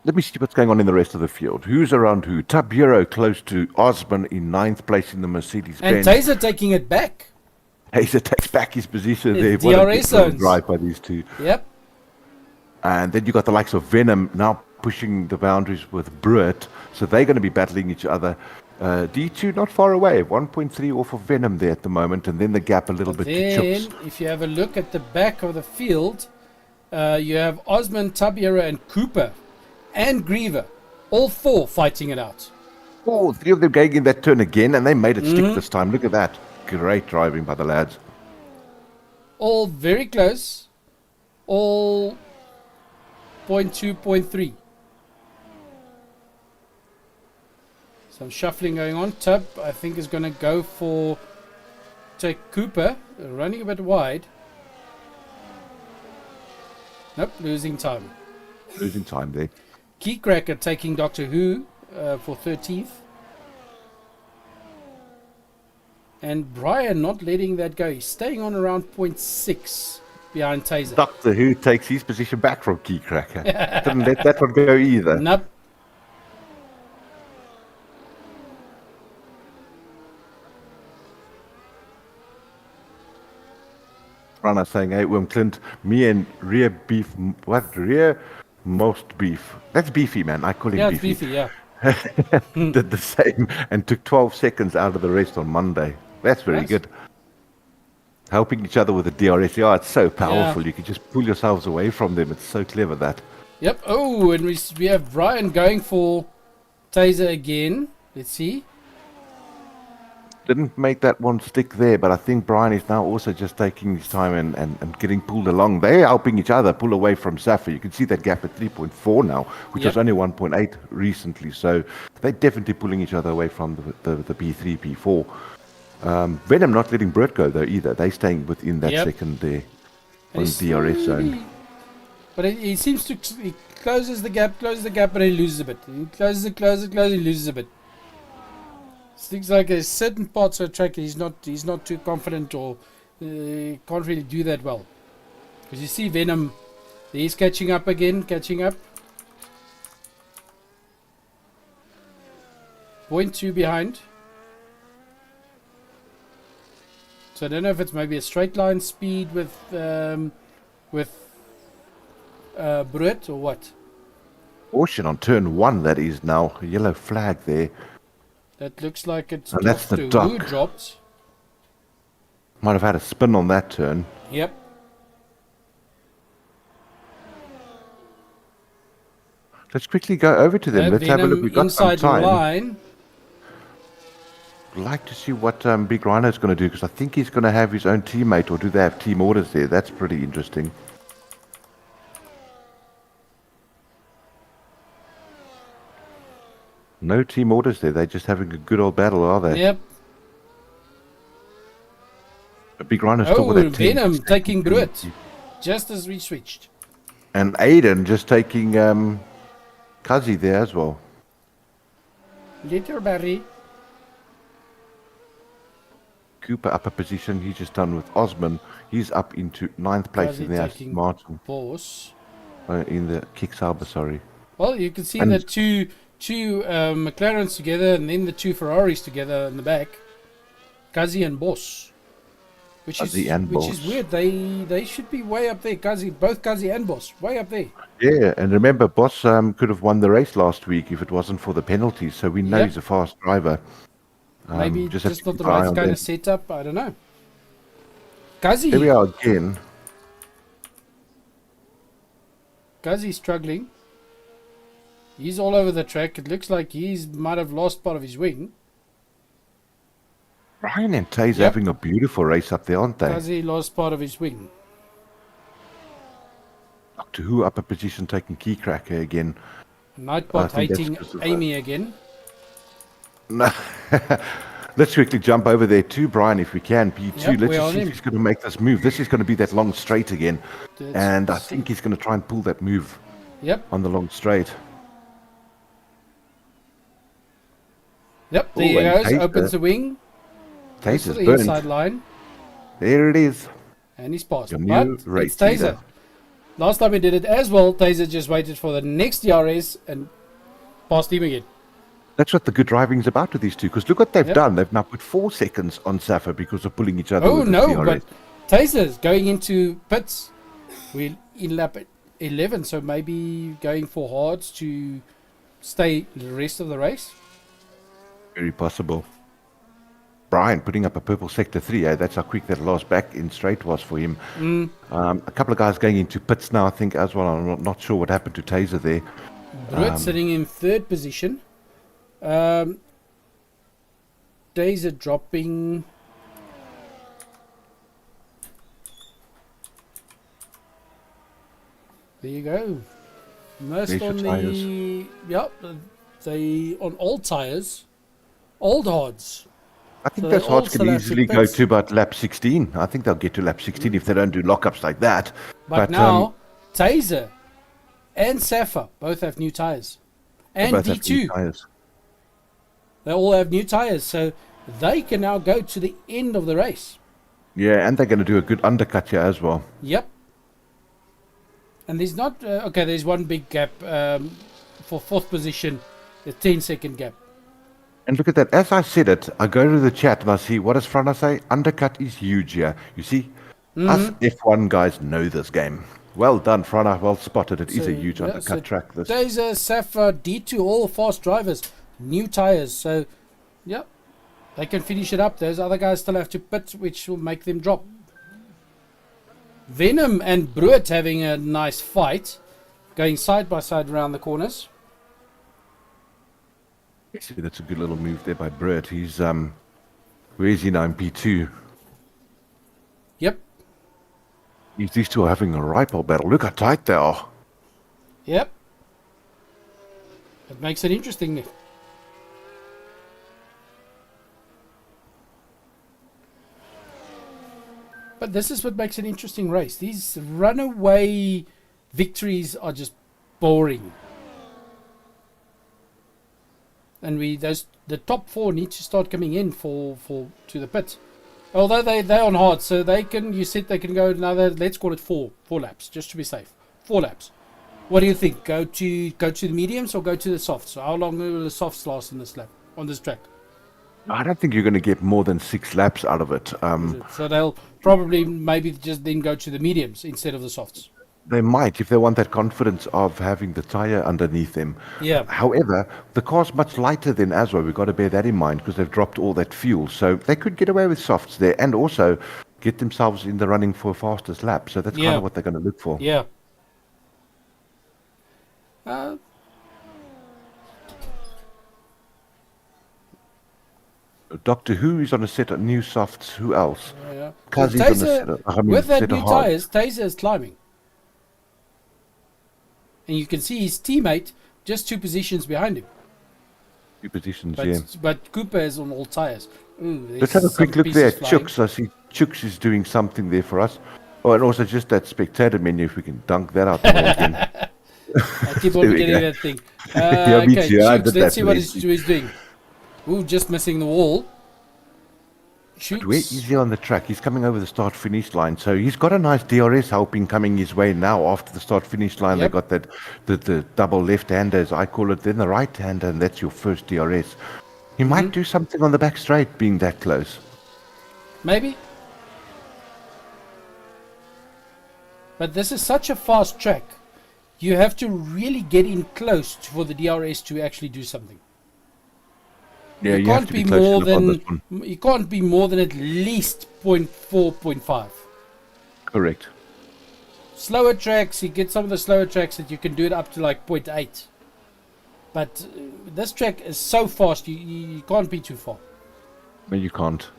Let me see what's going on in the rest of the field. Who's around who? Tabiero close to Osman in 9th place in the Mercedes-Benz. And Taser taking it back. Taser takes back his position there. What a good drive by these two. Yep. And then you got the likes of Venom now pushing the boundaries with Bruet. So they're going to be battling each other. D2 not far away. 1.3 off of Venom there at the moment. And then the gap a little bit to Chips. If you have a look at the back of the field, you have Osman, Tabiero, and Cooper. And Griever. All 4 fighting it out. Oh, 3 of them going in that turn again. And they made it stick this time. Look at that. Great driving by the lads. All very close. All 0.2, 0.3. Some shuffling going on. Tub, I think, is going to go for take Cooper. Running a bit wide. Nope, losing time. Losing time there. Keycracker taking Doctor Who for 13th. And Brian not letting that go. He's staying on around 0.6 behind Taser. Doctor Who takes his position back from Keycracker. Didn't let that one go either. Nope. Rana saying, hey, Clint, me and rear beef, what? Rear most beef. That's beefy, man. I call him beefy. Yeah, it's beefy, yeah. Did the same and took 12 seconds out of the rest on Monday. That's very good. Helping each other with the DRS. Yeah, it's so powerful. Yeah. You can just pull yourselves away from them. It's so clever, that. Yep. Oh, and we have Brian going for Taser again. Let's see. Didn't make that one stick there, but I think Brian is now also just taking his time and getting pulled along. They're helping each other pull away from Safa. You can see that gap at 3.4 now, which was only 1.8 recently. So they're definitely pulling each other away from the P3, P4. Venom not letting Brett go though either. They're staying within that second there on DRS zone. But he seems to he closes the gap, but he loses a bit. He closes it, he loses a bit. Things like there's certain parts of the track he's not too confident or can't really do that well. Because you see Venom, he's catching up. 0.2 behind. So I don't know if it's maybe a straight line speed with Brut or what. Caution on turn 1, that is now a yellow flag there. That looks like it's and that's the who duck. dropped. Might have had a spin on that turn. Yep. Let's quickly go over to them. Let's have a look. We've got some inside time. the line. I'd like to see what Big Rhino's going to do, because I think he's going to have his own teammate, or do they have team orders there? That's pretty interesting. No team orders there. They're just having a good old battle, are they? Yep. A Big Rhino's still with that team. Venom taking Brut, just as we switched. And Aiden just taking Kazi there as well. Little Barry. Cooper upper position. He's just done with Osman. He's up into 9th place Kazi in the Aston Martin. Boss. In the Kicksauber, sorry. Well, you can see the two McLarens together, and then the two Ferraris together in the back. Kazi and Boss. Which is weird. They should be way up there. Both Kazi and Boss, way up there. Yeah, and remember, Boss could have won the race last week if it wasn't for the penalties. So we know he's a fast driver. Maybe just not the right kind of setup. I don't know. Kazi. Here we are again. Kazi's struggling. He's all over the track. It looks like he might have lost part of his wing. Ryan and Taze having a beautiful race up there, aren't they? Kazi lost part of his wing. Doctor Who upper position taking Key Cracker again. Nightbot hating Amy again. No. Let's quickly jump over there to Brian if we can. P2. Let's just see if he's going to make this move. This is going to be that long straight again. And I think he's going to try and pull that move on the long straight. Yep, there he goes. Opens the wing. Taser's the burned. Inside line. There it is. And he's passed. Your But new race it's Taser. leader. Last time he did it as well, Taser just waited for the next DRS and passed him again. That's what the good driving is about with these two. Because look what they've done. They've now put 4 seconds on Safa because of pulling each other. Oh with no, the DRS. but Taser's going into pits. We're in lap 11, so maybe going for hards to stay the rest of the race. Very possible. Brian putting up a purple sector 3. That's how quick that last back in straight was for him. A couple of guys going into pits now, I think, as well. I'm not sure what happened to Taser there. Brut sitting in 3rd position. Taser dropping. There you go. Most on the they on old tires, old hards. I think those hards can easily go to about lap 16. I think they'll get to lap 16 if they don't do lockups like that. But now, Taser and Safa both have new tires. And D2. They all have new tires, so they can now go to the end of the race. Yeah, and they're going to do a good undercut here as well. Yep. And there's not... there's one big gap for 4th position, the 10-second gap. And look at that. As I said it, I go to the chat and I see, what does Frana say? Undercut is huge here. You see, us F1 guys know this game. Well done, Frana. Well spotted. It is a huge undercut track. This. Taser, Safa, D2, all fast drivers. New tires. So, yep. They can finish it up. Those other guys still have to pit, which will make them drop. Venom and Brut having a nice fight. Going side by side around the corners. See, that's a good little move there by Brett. He's Where is he now in P2? Yep. These two are having a rifle battle. Look how tight they are. Yep. It makes it interesting. But this is what makes an interesting race. These runaway victories are just boring. And the top 4 need to start coming in to the pit. Although they're on hard, so they can go another, let's call it 4 laps, just to be safe. 4 laps. What do you think? Go to the mediums or go to the softs? How long will the softs last in this lap on this track? I don't think you're going to get more than 6 laps out of it. So they'll probably maybe just then go to the mediums instead of the softs. They might, if they want that confidence of having the tyre underneath them. Yeah. However, the car's much lighter than Aswa. We've got to bear that in mind because they've dropped all that fuel. So they could get away with softs there and also get themselves in the running for a fastest lap. So that's kind of what they're going to look for. Yeah. Doctor Who is on a set of new softs. Who else? Yeah. Kazi's on a set of, with that set new of hard. tyres, Taser is climbing. And you can see his teammate just 2 positions behind him. 2 positions, But, yeah. but Cooper is on all tyres. Let's have a quick look there. Chooks, I see Chooks is doing something there for us. Oh, and also just that spectator menu, if we can dunk that out. I keep on getting that thing. Yeah, me Okay, too. I Chooks, did let's that see what lately. he's doing. Ooh, just missing the wall. But where is he on the track? He's coming over the start-finish line. So he's got a nice DRS helping coming his way now. After the start-finish line, they got that the double left-hander, as I call it, then the right-hander, and that's your first DRS. He might do something on the back straight, being that close. Maybe. But this is such a fast track. You have to really get in close for the DRS to actually do something. Yeah, you you have can't to be be close more enough on than this one. you can't be more than at least 0.4, 0.5. Correct. Slower tracks, you get some of the slower tracks that you can do it up to like 0.8. But this track is so fast, you can't be too far. No, you can't.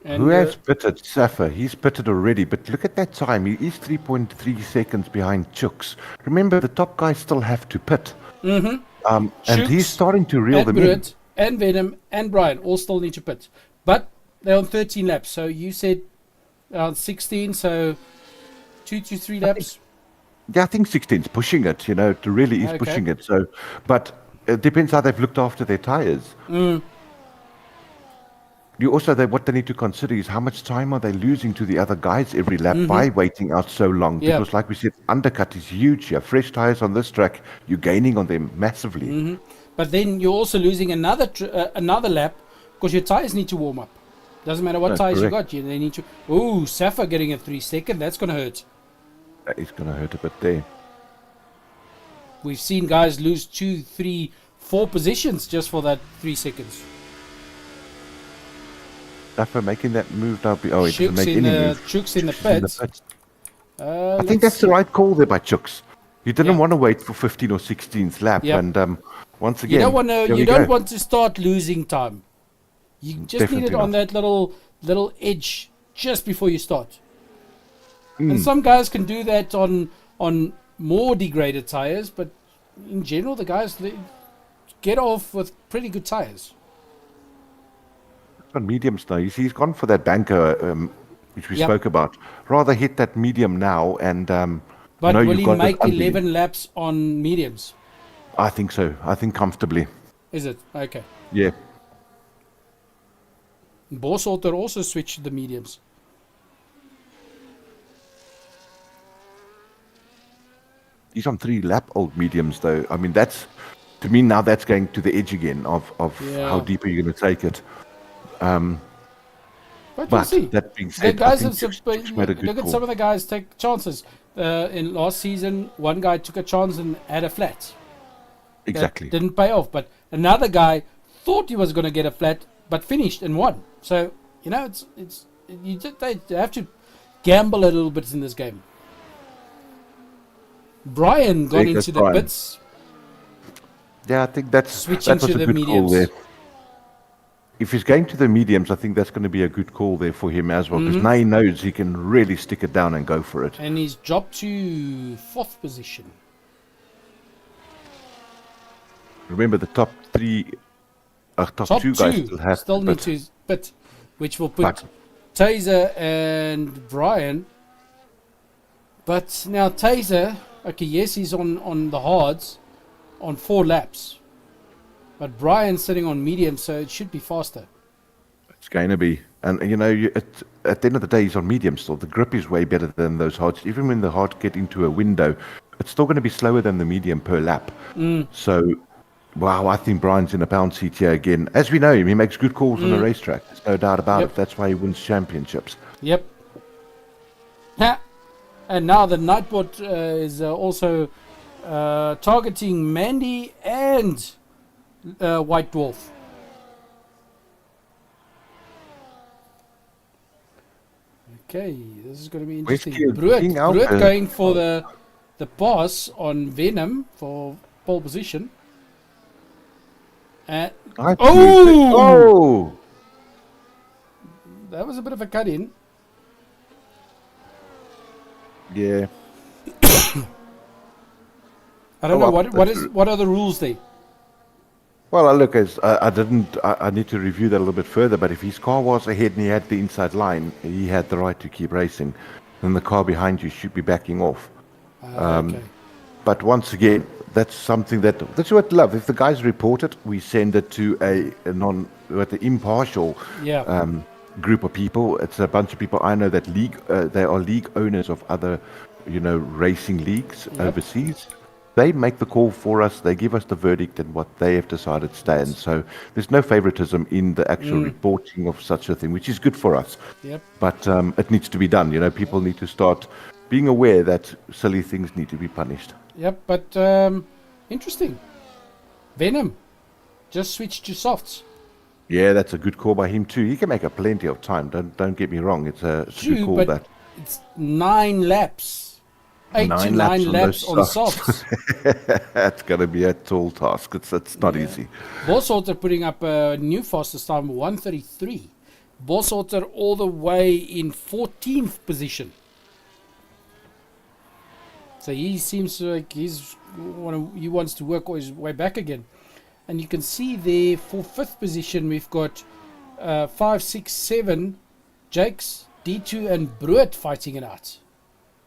And Who has pitted? Safa. He's pitted already, but look at that time. He is 3.3 seconds behind Chooks. Remember, the top guys still have to pit. Mm-hmm. And he's starting to reel them in. Brutt and Venom and Brian all still need to pit. But they're on 13 laps. So you said around 16, so 2 to 3 laps. Yeah, I think 16's pushing it, it really is pushing it. So, but it depends how they've looked after their tyres. What they need to consider is how much time are they losing to the other guys every lap by waiting out so long. Yeah. Because like we said, undercut is huge here. Fresh tyres on this track, you're gaining on them massively. But then you're also losing another lap because your tyres need to warm up. Doesn't matter what That's tyres correct. you got, they need to. Ooh, Safa getting a 3 second. That's going to hurt. That is going to hurt a bit there. We've seen guys lose 2, 3, 4 positions just for that 3 seconds. Safa making that move now. Oh, it doesn't Chooks make in any the move. Chooks in the Chooks pits. pits. I think that's the right call there by Chooks. You didn't want to wait for 15 or 16th lap, and once again, You don't want to. here we You don't go. want to start losing time. You just need Definitely it on not. that little edge just before you start. And some guys can do that on more degraded tires, but in general, the guys they get off with pretty good tires. On mediums now. He's gone for that banker, which we spoke about. Rather hit that medium now, and But will you've he got make that 11 laps on mediums? I think so. I think comfortably. Is it okay? Yeah. Borsalter also switched to the mediums. He's on 3 lap old mediums though. I mean, that's to me now. That's going to the edge again of how deep are you going to take it. But we'll see. That being The said, guys I think Chooks made a good look at call. some of the guys take chances. In last season, one guy took a chance and had a flat. Exactly. That didn't pay off, but another guy thought he was going to get a flat, but finished and won. So you have to gamble a little bit in this game. Brian got There goes into the Brian. bits. Yeah, I think that's Switching that was to a the good call mediums. there. if he's going to the mediums, I think that's going to be a good call there for him as well, because now he knows he can really stick it down and go for it. And he's dropped to 4th position. Remember, the top top two guys still have need to pit, which will put Taser and Brian. But now Taser, okay, yes, he's on the hards on 4 laps. But Brian's sitting on medium, so it should be faster. It's going to be. And, you know, at the end of the day, he's on medium still. The grip is way better than those hards. Even when the hard get into a window, it's still going to be slower than the medium per lap. So, wow, I think Brian's in a pound seat here again. As we know him, he makes good calls on the racetrack. There's no doubt about it. That's why he wins championships. Yep. Yeah. And now the Nightbot is also targeting Mandy and White Dwarf. Okay, this is going to be interesting. Bruet going for the pass on Venom for pole position. And oh! That was a bit of a cut in. Yeah. I don't know what are the rules there. Well, look, I need to review that a little bit further, but if his car was ahead and he had the inside line, he had the right to keep racing. Then the car behind you should be backing off. Okay. But once again, that's something that's what I love. If the guys report it, we send it to an impartial group of people. It's a bunch of people I know that they are league owners of other, racing leagues overseas. They make the call for us. They give us the verdict, and what they have decided stands. So there's no favoritism in the actual reporting of such a thing, which is good for us. Yep. But it needs to be done. People need to start being aware that silly things need to be punished. Yep, but interesting. Venom just switched to softs. Yeah, that's a good call by him too. He can make up plenty of time. Don't get me wrong. It's a good call. But it's 9 laps. 8 to 9 laps on softs. That's going to be a tall task. It's not easy. Bossalter putting up a new fastest time, 1:33. Bossalter all the way in 14th position. So he seems like he wants to work his way back again. And you can see there for 5th position we've got 5, 6, 7, Jakes, D2 and Bruet fighting it out.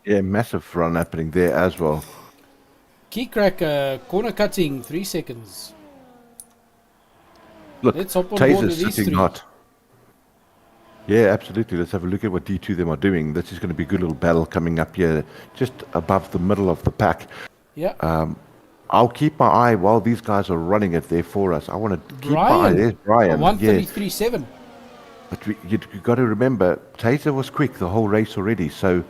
Yeah, massive run happening there as well. Keycracker, corner cutting, 3 seconds. Look, let's hop on board with these 3. Hot. Yeah, absolutely. Let's have a look at what D2 them are doing. This is going to be a good little battle coming up here, just above the middle of the pack. Yeah. I'll keep my eye while these guys are running it there for us. I want to keep my eye. There's Brian. 1:33.7. But you've got to remember, Taser was quick the whole race already, so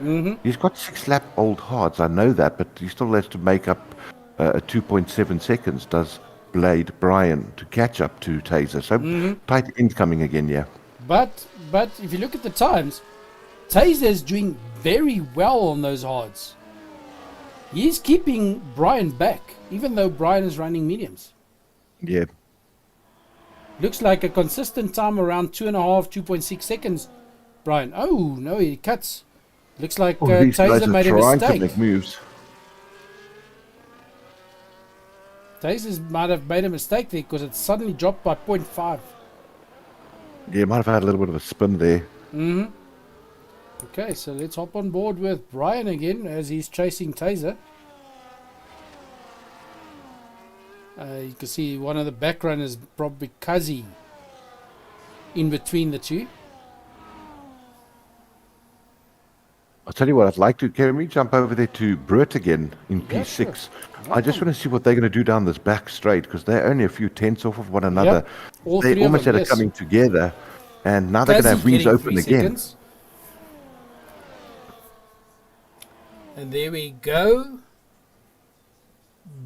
he's got 6-lap-old hards, I know that, but he still has to make up 2.7 seconds, does Blade Brian, to catch up to Taser. So tight end coming again, yeah. But if you look at the times, Taser's doing very well on those hards. He's keeping Brian back, even though Brian is running mediums. Yeah. Looks like a consistent time around 2.5, 2.6 seconds, Brian. Oh, no, he cuts. Looks like Taser made a mistake. To make moves. Taser might have made a mistake there because it suddenly dropped by 0.5. Yeah, might have had a little bit of a spin there. Okay, so let's hop on board with Brian again as he's chasing Taser. You can see one of the back runners, probably Kazi, in between the two. I'll tell you what, I'd like to, can we jump over there to Bruet again in P6? Sure. I just want to see what they're going to do down this back straight, because they're only a few tenths off of one another. Yep. They almost had it coming together, and now they're going to have wings open again. And there we go.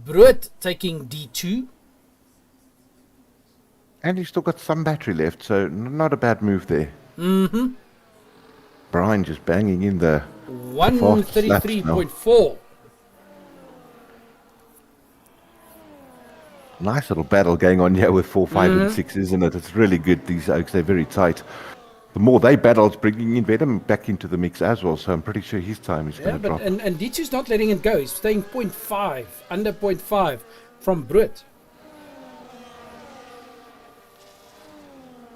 Bruet taking D2. And he's still got some battery left, so not a bad move there. Brian just banging in the 1:33.4. Nice little battle going on here with 4, 5, and 6, isn't it? It's really good, these Oaks. They're very tight. The more they battle, it's bringing in Venom back into the mix as well, so I'm pretty sure his time is going to drop. And D2's not letting it go. He's staying 0.5, under 0.5 from Brut.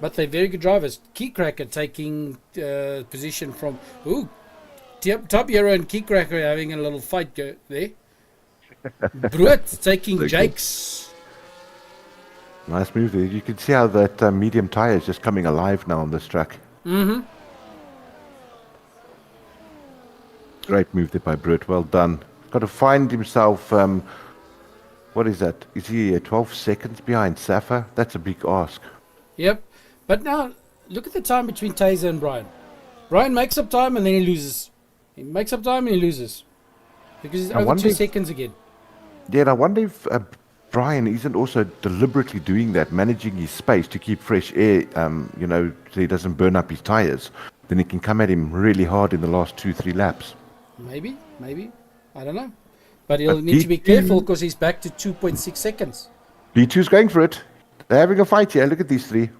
But they're very good drivers. Keycracker taking position from... Ooh, Top Hero and Keycracker are having a little fight there. Brut taking Jakes. Nice move there. You can see how that medium tire is just coming alive now on this track. Great move there by Brut. Well done. Got to find himself... what is that? Is he 12 seconds behind Safa? That's a big ask. Yep. But now, look at the time between Taser and Brian. Brian makes up time and then he loses. He makes up time and he loses. Because he's over 2 seconds again. Yeah, and I wonder if Brian isn't also deliberately doing that, managing his space to keep fresh air, you know, so he doesn't burn up his tires. Then he can come at him really hard in the last 2-3 laps. Maybe. I don't know. But he'll need to be careful because he's back to 2.6 seconds. D2's going for it. They're having a fight here. Look at these three.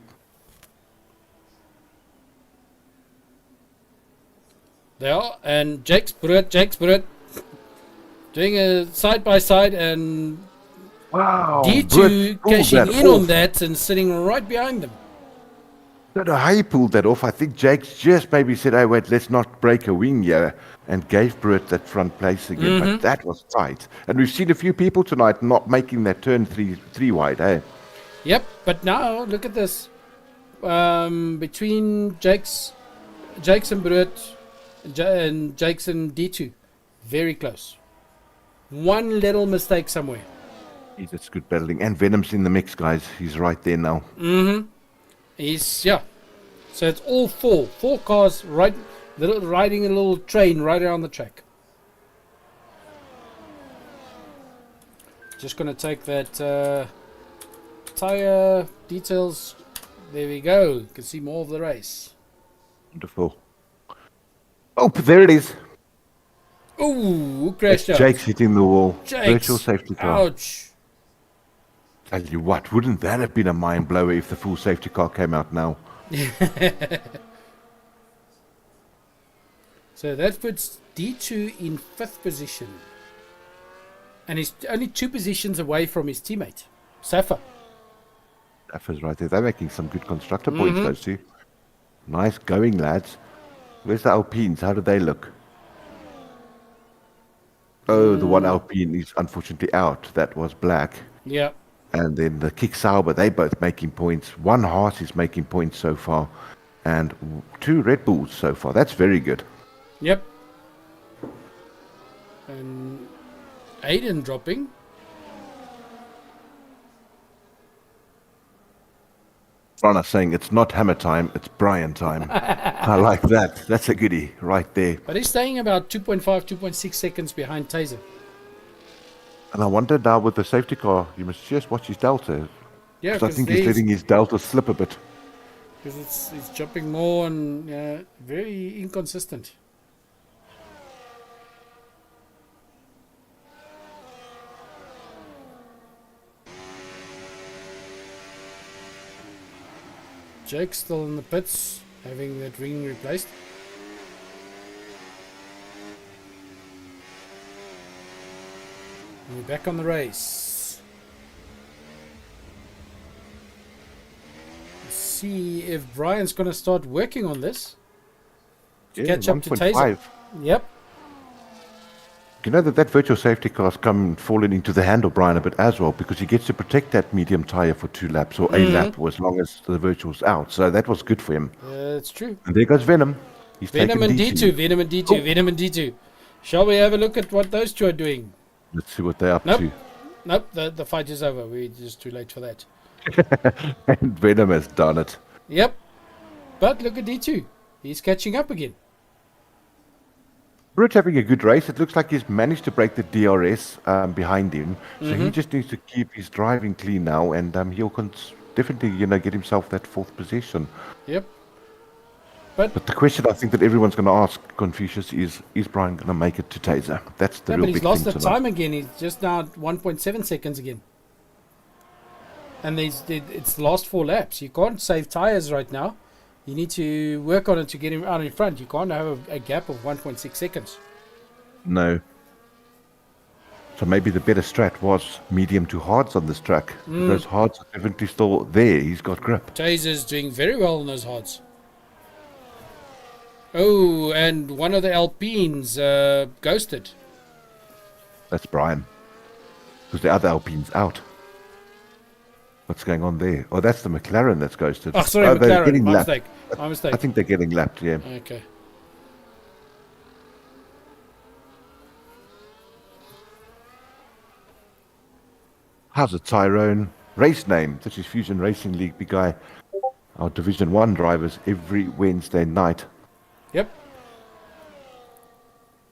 They are. And Jakes Brut doing a side-by-side and wow, D2 cashing in on that and sitting right behind them. I don't know how he pulled that off. I think Jakes just maybe said, "Oh wait, let's not break a wing here," and gave Brut that front place again. But that was tight. And we've seen a few people tonight not making that turn three wide, eh? Yep, but now look at this. Between Jakes and Brut and Jakes and D2, very close. One little mistake somewhere. That's good battling. And Venom's in the mix, guys. He's right there now. So it's all four cars riding a little train right around the track. Just gonna take that tire details. There we go. You can see more of the race. Wonderful. Oh, there it is. Ooh, crashed out. Jake's hitting the wall. Jakes. Virtual safety car. Ouch. Tell you what, wouldn't that have been a mind blower if the full safety car came out now? So that puts D2 in 5th position. And he's only 2 positions away from his teammate, Safa. Safa's right there. They're making some good constructor points, those two. Nice going, lads. Where's the Alpines? How do they look? Oh, the one Alpine is unfortunately out. That was black. Yeah. And then the Kick Sauber, they both making points. One Haas is making points so far. And 2 Red Bulls so far. That's very good. Yep. And Aiden dropping. Rana saying it's not Hammer time, it's Brian time. I like that. That's a goodie right there. But he's staying about 2.5, 2.6 seconds behind Taser. And I wonder now with the safety car, you must just watch his delta. Yeah, because I think he's letting his delta slip a bit. Because it's jumping more and very inconsistent. Jake's still in the pits, having that ring replaced. And we're back on the race. Let's see if Brian's going to start working on this. To catch up to Taser. Yep. You know that virtual safety car's fallen into the hand of Brian a bit as well, because he gets to protect that medium tire for 2 laps or a lap, or as long as the virtual's out. So that was good for him. That's true. And there goes Venom. He's Venom and D2. Venom and D2. Venom and D2. Shall we have a look at what those two are doing? Let's see what they're up to. Nope, the fight is over. We're just too late for that. And Venom has done it. Yep. But look at D2. He's catching up again. Brut's having a good race. It looks like he's managed to break the DRS behind him. So he just needs to keep his driving clean now, and he'll definitely, get himself that 4th position. Yep. But the question I think that everyone's going to ask, Confucius, is Brian going to make it to Taser? That's the real big thing. But he's lost the time again. He's just now at 1.7 seconds again. And it's the last 4 laps. You can't save tyres right now. You need to work on it to get him out in front. You can't have a gap of 1.6 seconds. No. So maybe the better strat was medium to hards on this track. Those hards are definitely still there. He's got grip. Taser's doing very well on those hards. Oh, and one of the Alpines ghosted. That's Brian. Because the other Alpine's out. What's going on there? Oh, that's the McLaren that's ghosted. Oh, sorry, they're McLaren. getting My lapped. mistake. My mistake. I think they're getting lapped, yeah. Okay. How's it, Tyrone? Race name. This is Fusion Racing League, big guy. Our Division 1 drivers every Wednesday night. Yep.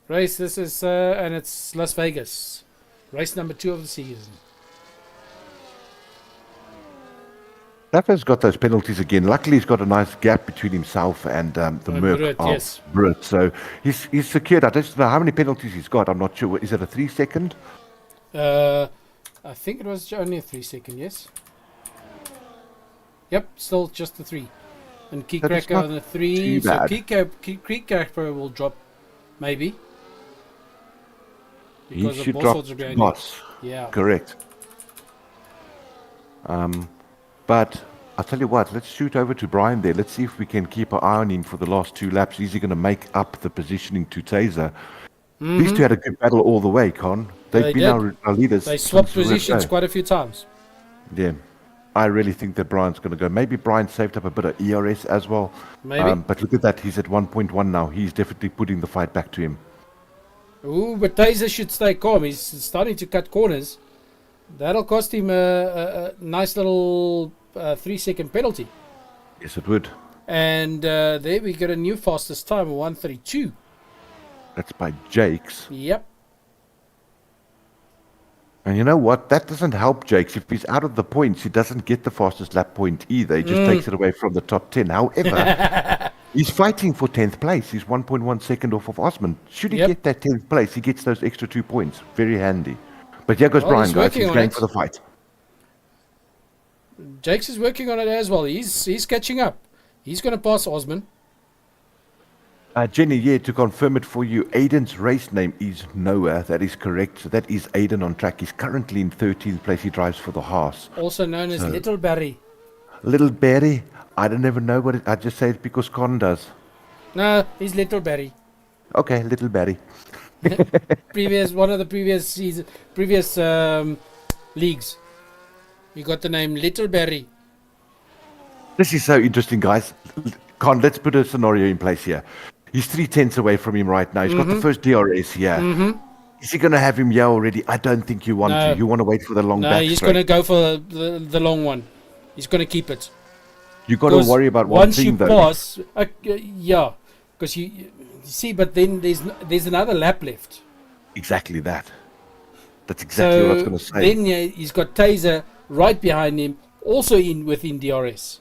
Race, this is, and it's Las Vegas. Race number 2 of the season. Rafa's got those penalties again. Luckily, he's got a nice gap between himself and the Merc Brut, of yes. Brut. So he's secured. I don't know how many penalties he's got. I'm not sure. Is it a 3 second? I think it was only a 3 second, yes. Yep, still just the 3. And Key That is Cracker not on the 3. too So bad. Key Cracker will drop, maybe. He Because the should boss drop swords are behind boss. him. Yeah. Correct. But I'll tell you what, let's shoot over to Brian there. Let's see if we can keep our eye on him for the last 2 laps. Is he going to make up the positioning to Taser? These two had a good battle all the way, Con. They've been our leaders. They swapped since the positions word go. quite a few times. Yeah. I really think that Brian's going to go. Maybe Brian saved up a bit of ERS as well. Maybe. But look at that. He's at 1.1 now. He's definitely putting the fight back to him. Ooh, but Taser should stay calm. He's starting to cut corners. That'll cost him a nice little 3 second penalty. Yes, it would. And there we get a new fastest time of 1:32. That's by Jakes. Yep. And you know what? That doesn't help Jakes. If he's out of the points, he doesn't get the fastest lap point either. He just takes it away from the top 10. However, he's fighting for 10th place. He's 1.1 second off of Osman. Should he get that 10th place, he gets those extra 2 points. Very handy. But here goes Brian, he's guys. working He's on going it. for the fight. Jakes is working on it as well. He's catching up. He's going to pass Osman. Jenny, yeah, to confirm it for you, Aiden's race name is Noah. That is correct. So that is Aiden on track. He's currently in 13th place. He drives for the Haas. Also known as Little Barry. Little Barry. I don't ever know what it... I just say it because Con does. No, he's Little Barry. Okay, Little Barry. One of the previous leagues. You got the name Little Barry. This is so interesting, guys. Con, let's put a scenario in place here. He's 3/10 away from him right now. He's got the first DRS here. Is he going to have him here already? I don't think you want to. You want to wait for the long back. No, he's going to go for the long one. He's going to keep it. You got to worry about one thing, though. Once you pass, yeah, because you see, but then there's another lap left. Exactly that. That's exactly what I was going to say. Then he's got Taser right behind him, also within DRS.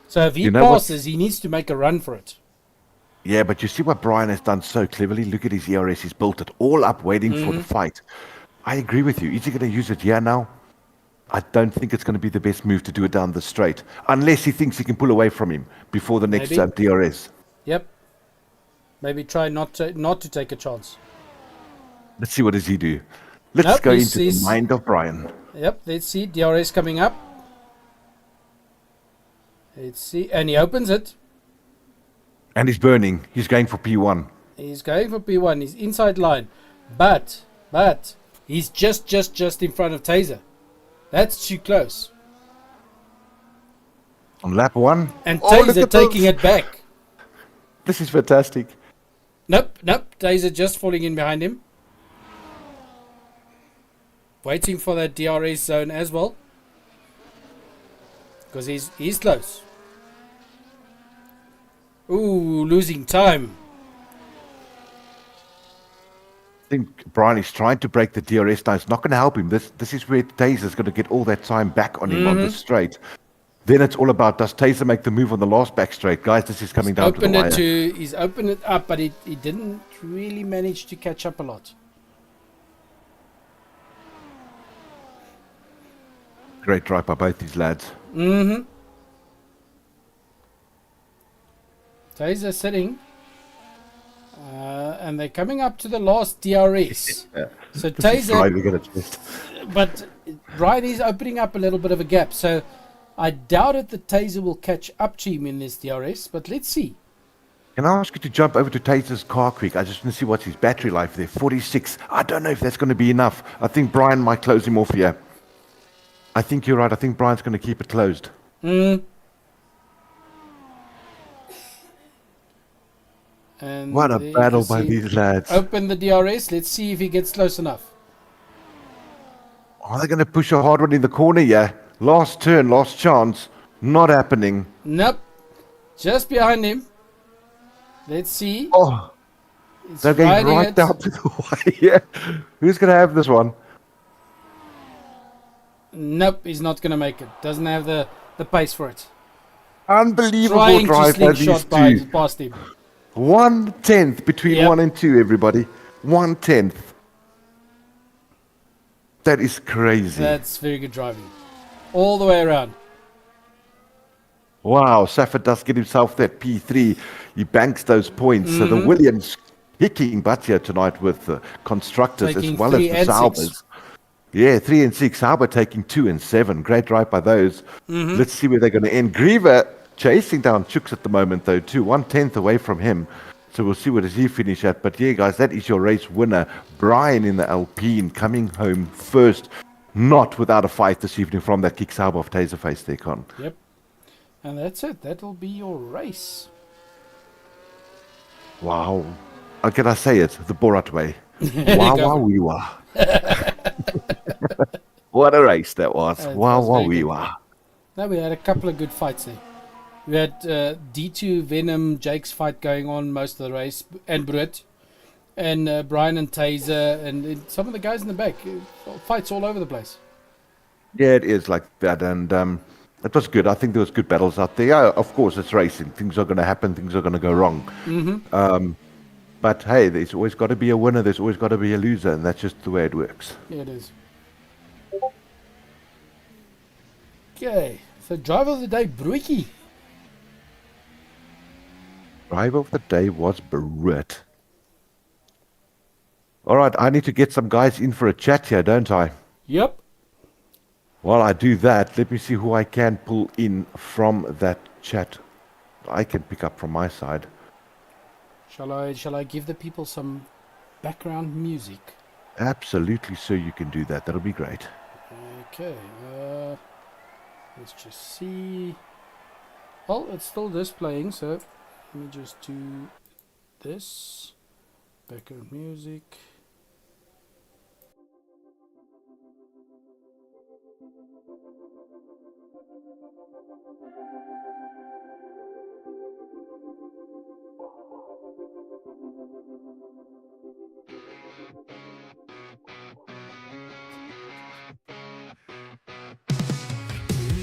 So if he passes, he needs to make a run for it. Yeah, but you see what Brian has done so cleverly? Look at his ERS. He's built it all up, waiting for the fight. I agree with you. Is he going to use it here now? I don't think it's going to be the best move to do it down the straight, unless he thinks he can pull away from him before the next DRS. Yep. Maybe try not to take a chance. Let's see what does he do. Let's go into the mind of Brian. Yep, let's see. DRS coming up. Let's see. And he opens it. And he's burning. He's going for P1. He's going for P1. He's inside line. But he's just in front of Taser. That's too close. On lap 1. And Taser taking it back. This is fantastic. Nope. Taser just falling in behind him. Waiting for that DRS zone as well. Because he's close. Ooh, losing time. I think Brian is trying to break the DRS now. It's not going to help him. This is where Taser's going to get all that time back on him on the straight. Then it's all about, does Taser make the move on the last back straight? Guys, this is coming down to the wire. He's opened it up, but he didn't really manage to catch up a lot. Great drive by both these lads. Mm-hmm. Taser sitting. And they're coming up to the last DRS. Yeah. So This is Taser... right, we get it first. But Brian is opening up a little bit of a gap. So I doubt it that Taser will catch up to him in this DRS. But let's see. Can I ask you to jump over to Taser's car quick? I just want to see what's his battery life there. 46. I don't know if that's going to be enough. I think Brian might close him off here. I think you're right. I think Brian's going to keep it closed. And What a there you battle can by see- these lads. Open the DRS. Let's see if he gets close enough. Are they going to push a hard one in the corner? Yeah. Last turn, last chance. Not happening. Nope. Just behind him. Let's see. Oh, It's they're going riding right it. down to the wire. Who's going to have this one? Nope, he's not going to make it. Doesn't have the pace for it. Unbelievable Trying to drive by these slingshot by two. past him. 1/10 between Yep. 1 and 2, everybody. 1/10. That is crazy. That's very good driving. All the way around. Wow, Safford does get himself that P3. He banks those points. So the Williams kicking butt here tonight with the constructors Taking as well 3 as and the 6. Saubers. Yeah, 3 and 6. Sauber taking 2 and 7. Great drive by those. Let's see where they're going to end. Griever chasing down Chooks at the moment, though, too. 1/10 away from him. So we'll see what does he finish at. But yeah, guys, that is your race winner. Brian in the Alpine coming home first. Not without a fight this evening from that kick Sauber of Taserface there, Con. Yep. And that's it. That will be your race. Wow. How can I say it? The Borat way. Wow, wow, wee wah. What a race that was. It Wow, was wow, very wee good. wah. No, we had a couple of good fights there. We had D2 Venom Jake's fight going on most of the race, and Brut, and Brian and Taser, and some of the guys in the back. Fights all over the place. Yeah, it is like that. And it was good. I think there was good battles out there. Yeah, of course, it's racing. Things are going to happen. Things are going to go wrong. But hey, there's always got to be a winner. There's always got to be a loser. And that's just the way it works. Yeah, it is. Okay, so driver of the day, Broekie. Driver of the day was Barrett. All right, I need to get some guys in for a chat here, don't I? Yep. While I do that, let me see who I can pull in from that chat. I can pick up from my side. Shall I give the people some background music? Absolutely, sir, you can do that. That'll be great. Okay, let's just see. Well, it's still displaying, so let me just do this. Background music.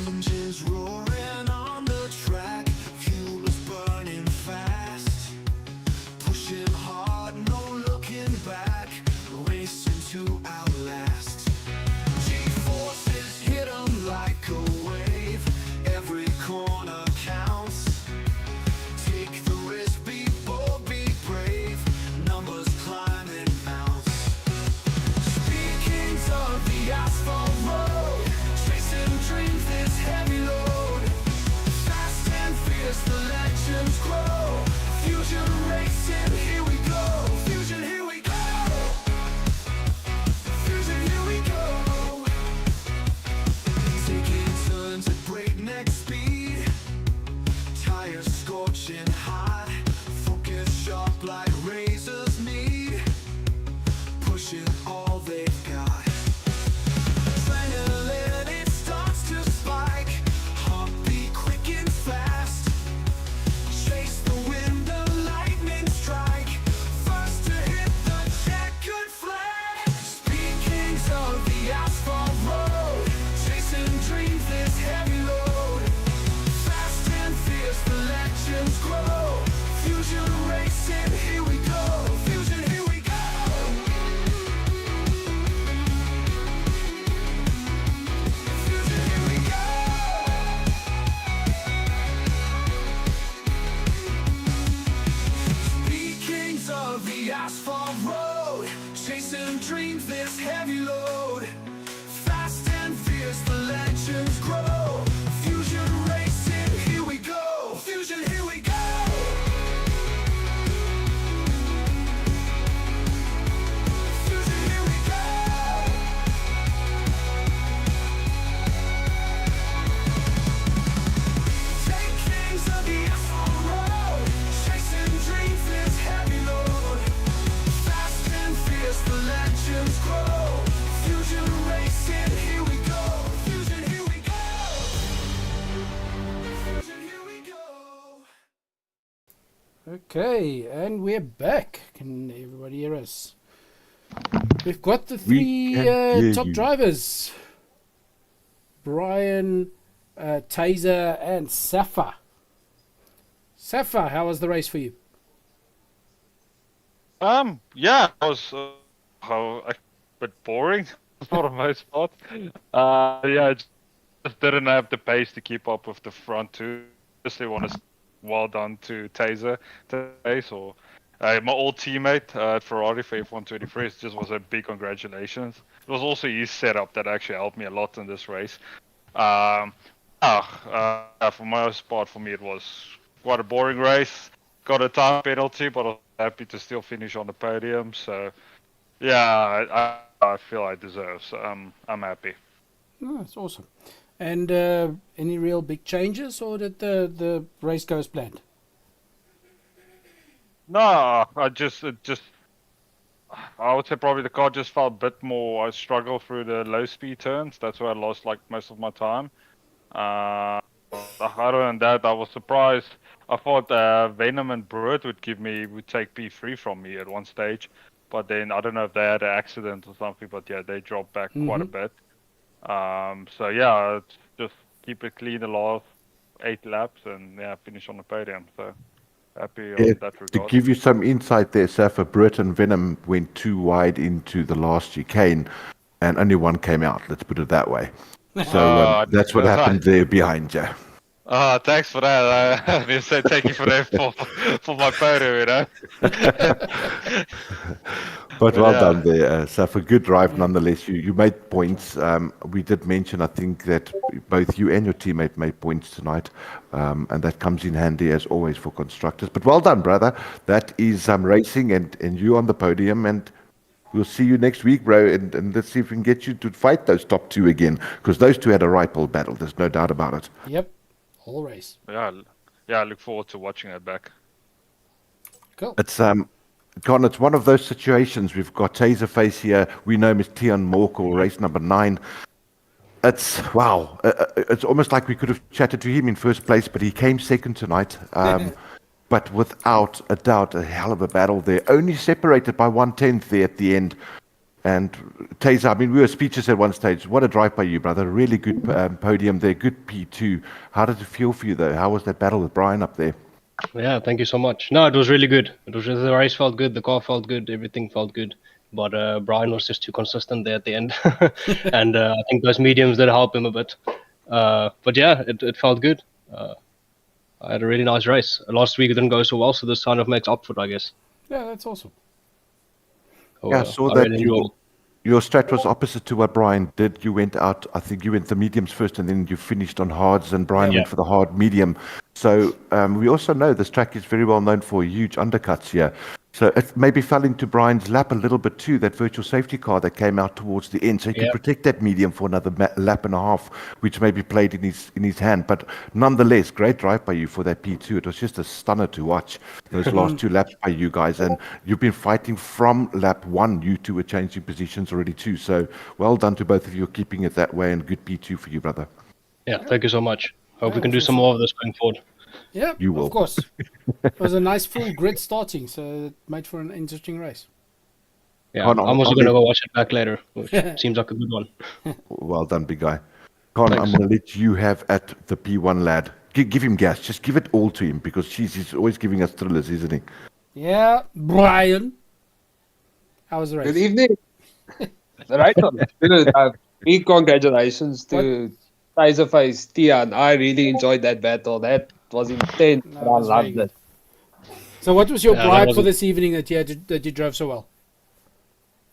Engines roaring on the track, fuel is burning fast. Pushing hard, no looking back, racing to outlast. G-forces hit 'em like a wave, every corner counts. Take the risk, be bold, be brave, numbers climbing mounts. Speaking of the asphalt road, chasing dreams this heavy load. Fast and fierce, the legends grow. Fusion racing, here we go. Fusion, here we go. Fusion, here we go. Taking turns at breakneck speed. Tires scorching hot. Focus sharp like razors need. Pushing all they've got. Adrenaline, it starts to spike. Heartbeat quick and fast. Chase the wind, the lightning strike. First to hit the checkered flag. Speaking of the asphalt road, chasing dreams this heavy load. Fast and fierce, the legends grow. Okay, and we're back. Can everybody hear us? We've got the three top drivers. Brian, Taser, and Safa. Safa, how was the race for you? Yeah, it was a bit boring for the most part. Yeah, it just didn't have the pace to keep up with the front two. Especially want to well done to Taser today. So my old teammate at Ferrari for F123, it just was a big congratulations. It was also his setup that actually helped me a lot in this race. For most part, for me, it was quite a boring race. Got a time penalty, but I was happy to still finish on the podium. So, yeah, I feel I deserve. So I'm happy. Oh, that's awesome. And any real big changes, or did the race go as planned? No, I would say probably the car just felt a bit more. I struggled through the low speed turns. That's where I lost like most of my time. Other than that, I was surprised. I thought Venom and Brett would take P3 from me at one stage, but then I don't know if they had an accident or something. But yeah, they dropped back quite a bit. So yeah, just keep it clean the last 8 laps and yeah, finish on the podium. So happy on that regard. To give you some insight there, Safa, Brett and Venom went too wide into the last chicane, and only one came out. Let's put it that way. So that's what happened there behind you. Thanks for that. I mean, so thank you for that for my photo, you know. But well done there, Safa. Good drive nonetheless. You made points. We did mention, I think, that both you and your teammate made points tonight, and that comes in handy as always for constructors. But well done, brother. That is racing, and you on the podium, and we'll see you next week, bro, and let's see if we can get you to fight those top two again, because those two had a right old battle. There's no doubt about it. Yep. Whole race. Yeah, I look forward to watching it back. Cool. It's Con, it's one of those situations. We've got Taserface here. We know him as Tian Morkel, race number 9. It's wow. It's almost like we could have chatted to him in first place, but he came second tonight. But without a doubt, a hell of a battle there. Only separated by 1/10 there at the end. And Taser, I mean, we were speechless at one stage. What a drive by you, brother. Really good podium there. Good P2. How did it feel for you, though? How was that battle with Brian up there? Yeah, thank you so much. No, it was really good. The race felt good. The car felt good. Everything felt good. But Brian was just too consistent there at the end. And I think those mediums did help him a bit. But yeah, it felt good. I had a really nice race. Last week it didn't go so well, so this kind of makes up for it, I guess. Yeah, that's awesome. Yeah, I saw that your strat was opposite to what Brian did. You went out, I think you went the mediums first, and then you finished on hards, and Brian went for the hard medium. So we also know this track is very well known for huge undercuts here. So it maybe fell into Brian's lap a little bit too, that virtual safety car that came out towards the end. So he could protect that medium for another lap and a half, which maybe played in his hand. But nonetheless, great drive by you for that P2. It was just a stunner to watch those last 2 laps by you guys. And you've been fighting from lap 1. You two were changing positions already too. So well done to both of you, keeping it that way, and good P2 for you, brother. Yeah, thank you so much. Hope we can do some more of this going forward. Yeah, you will. Of course. It was a nice full grid starting, so it made for an interesting race. Yeah, I'm also going to go watch it back later, which seems like a good one. Well done, big guy. Con, I'm going to let you have at the P1 lad. Give him gas. Just give it all to him, because he's always giving us thrillers, isn't he? Yeah, Brian. How was the race? Good evening. Right on. Big congratulations to Taserface, Tian. I really enjoyed that battle. That was intense. I loved it. So what was your bribe for this evening that you drove so well?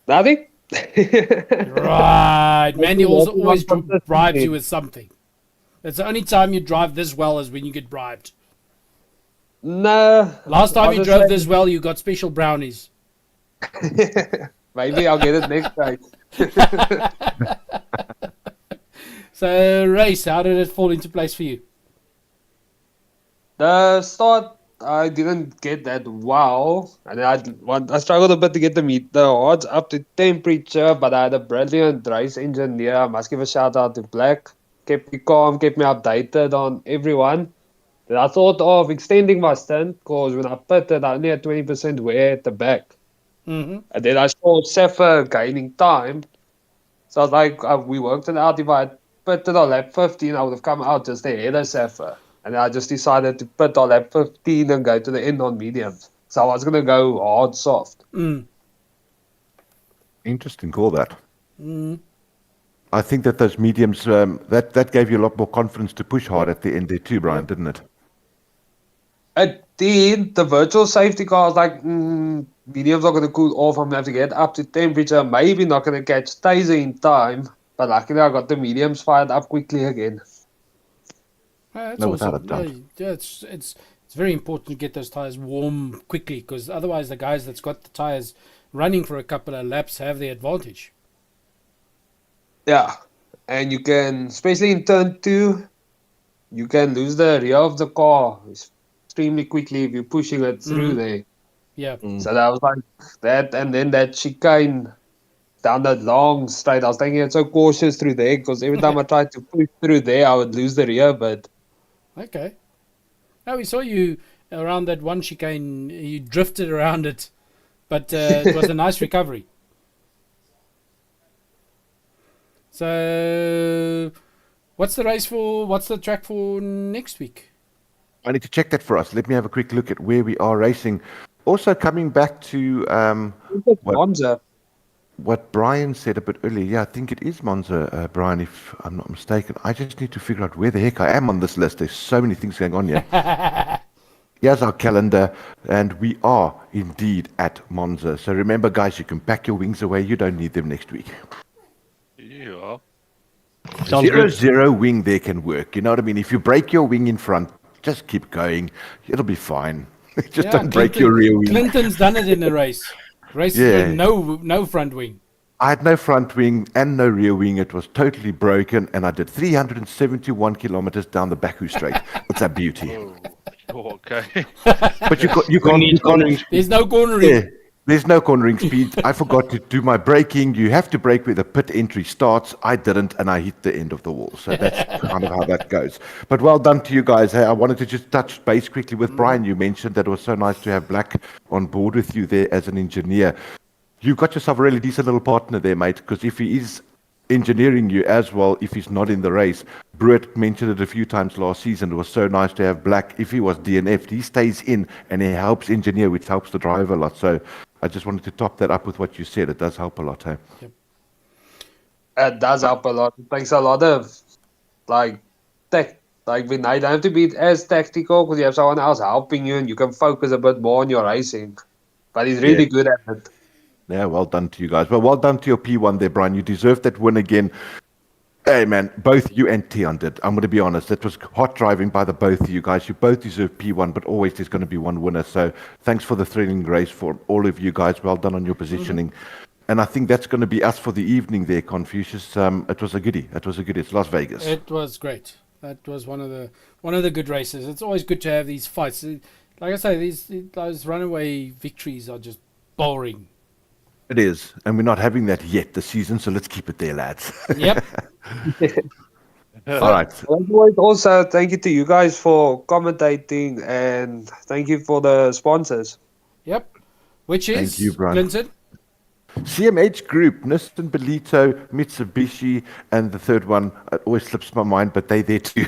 Nothing. Right. Manny always bribes you with something. It's the only time you drive this well is when you get bribed. No. Last time you drove this well, you got special brownies. Maybe I'll get it next time. So, race, how did it fall into place for you? The start, I didn't get that wow. And I struggled a bit to get the odds up to temperature, but I had a brilliant race engineer. I must give a shout out to Black. Kept me calm, kept me updated on everyone. Then I thought of extending my stint because when I pitted, I only had 20% wear at the back. Mm-hmm. And then I saw Safa gaining time. So I was like, we worked it out. If I had pitted on lap 15, I would have come out just ahead of Safa. And I just decided to pit on lap 15 and go to the end on mediums. So I was going to go hard soft. Mm. Interesting call that. Mm. I think that those mediums, that gave you a lot more confidence to push hard at the end there too, Brian, didn't it? It did. The virtual safety car was like, mediums are going to cool off. I'm going to have to get up to temperature. Maybe not going to catch Taser in time. But luckily, I got the mediums fired up quickly again. That's No, awesome. without a doubt. Yeah, it's very important to get those tires warm quickly because otherwise the guys that's got the tires running for a couple of laps have the advantage. Yeah. And you can, especially in turn 2, you can lose the rear of the car extremely quickly if you're pushing it through there. Yeah. So that was like that, and then that chicane down that long straight. I was taking it so cautious through there because every time I tried to push through there, I would lose the rear. But Okay. Now we saw you around that one chicane. You drifted around it, but it was a nice recovery. So, what's the track for next week? I need to check that for us. Let me have a quick look at where we are racing. Also, coming back to Monza. What Brian said a bit earlier. Yeah, I think it is Monza, Brian, if I'm not mistaken. I just need to figure out where the heck I am on this list. There's so many things going on here. Here's our calendar, and we are indeed at Monza. So remember, guys, you can pack your wings away. You don't need them next week. Yeah. Sounds good. 0-0 wing there can work. You know what I mean? If you break your wing in front, just keep going. It'll be fine. Just Yeah, don't break your rear wing. Clinton's done it in a race. Races Yeah. with no front wing. I had no front wing and no rear wing. It was totally broken, and I did 371 kilometers down the Baku Strait. It's a beauty. Oh, okay. But you can't. There's no cornering. Yeah, there's no cornering speed. I forgot to do my braking. You have to brake where the pit entry starts. I didn't, and I hit the end of the wall. So that's kind of how that goes. But well done to you guys. Hey, I wanted to just touch base quickly with Brian. You mentioned that it was so nice to have Black on board with you there as an engineer. You've got yourself a really decent little partner there, mate, because if he is engineering you as well, if he's not in the race, Brewitt mentioned it a few times last season. It was so nice to have Black. If he was DNF'd, he stays in and he helps engineer, which helps the driver a lot. So I just wanted to top that up with what you said. It does help a lot, hey? It does help a lot. It takes a lot of when I don't have to be as tactical because you have someone else helping you and you can focus a bit more on your racing. But he's really good at it. Yeah, well done to you guys. Well done to your P1 there, Brian. You deserved that win again. Hey, man, both you and Tion did. I'm going to be honest. That was hot driving by the both of you guys. You both deserve P1, but always there's going to be one winner. So thanks for the thrilling race for all of you guys. Well done on your positioning. And I think that's going to be us for the evening there, Confucius. It was a goodie. It's Las Vegas. It was great. That was one of the good races. It's always good to have these fights. Like I say, those runaway victories are just boring. It is, and we're not having that yet this season, so let's keep it there, lads. Yep. All right. Also, thank you to you guys for commentating, and thank you for the sponsors. Yep. Which is, Thank you, Brian. Clinton? CMH Group, Nissan, Belito, Mitsubishi, and the third one, it always slips my mind, but they're there too.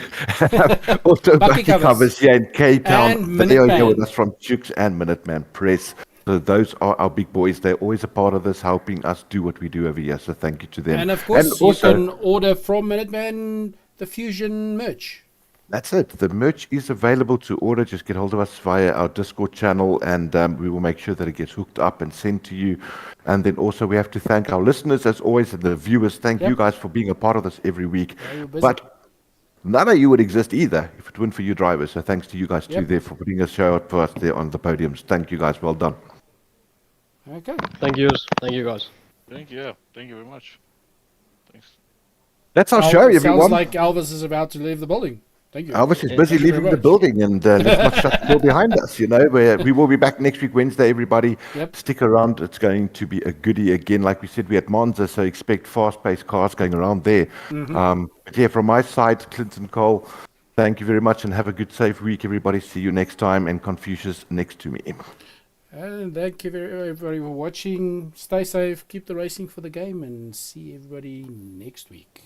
Also, Bucky Covers here in Cape Town. And They are here Minuteman. with us from Chooks and Minuteman Press. So those are our big boys. They're always a part of this, helping us do what we do over here. So thank you to them. And of course, also, you can order from Minuteman the Fusion merch. that's it. The merch is available to order. Just get hold of us via our Discord channel, and we will make sure that it gets hooked up and sent to you. And then also we have to thank our listeners, as always, and the viewers. Thank you guys for being a part of this every week. you're busy. But none of you would exist either if it weren't for you drivers. So thanks to you guys too Yep. there for putting a show out for us there on the podiums. Thank you guys. Well done. Okay. Thank you guys. Thank you very much. Thanks. That's our Al- show, everyone. Sounds like Elvis is about to leave the building. Thank you. Elvis is Yeah, busy thank you very leaving the much. building, and let's not shut the door behind us. You know, we will be back next week, Wednesday. Everybody, Yep. stick around. It's going to be a goodie again. Like we said, we're at Monza, so expect fast-paced cars going around there. Mhm. But yeah, from my side, Clinton Cole, Thank you very much and have a good, safe week, everybody. See you next time. And Confucius next to me. And thank you everybody for watching. Stay safe, keep the racing for the game, and see everybody next week.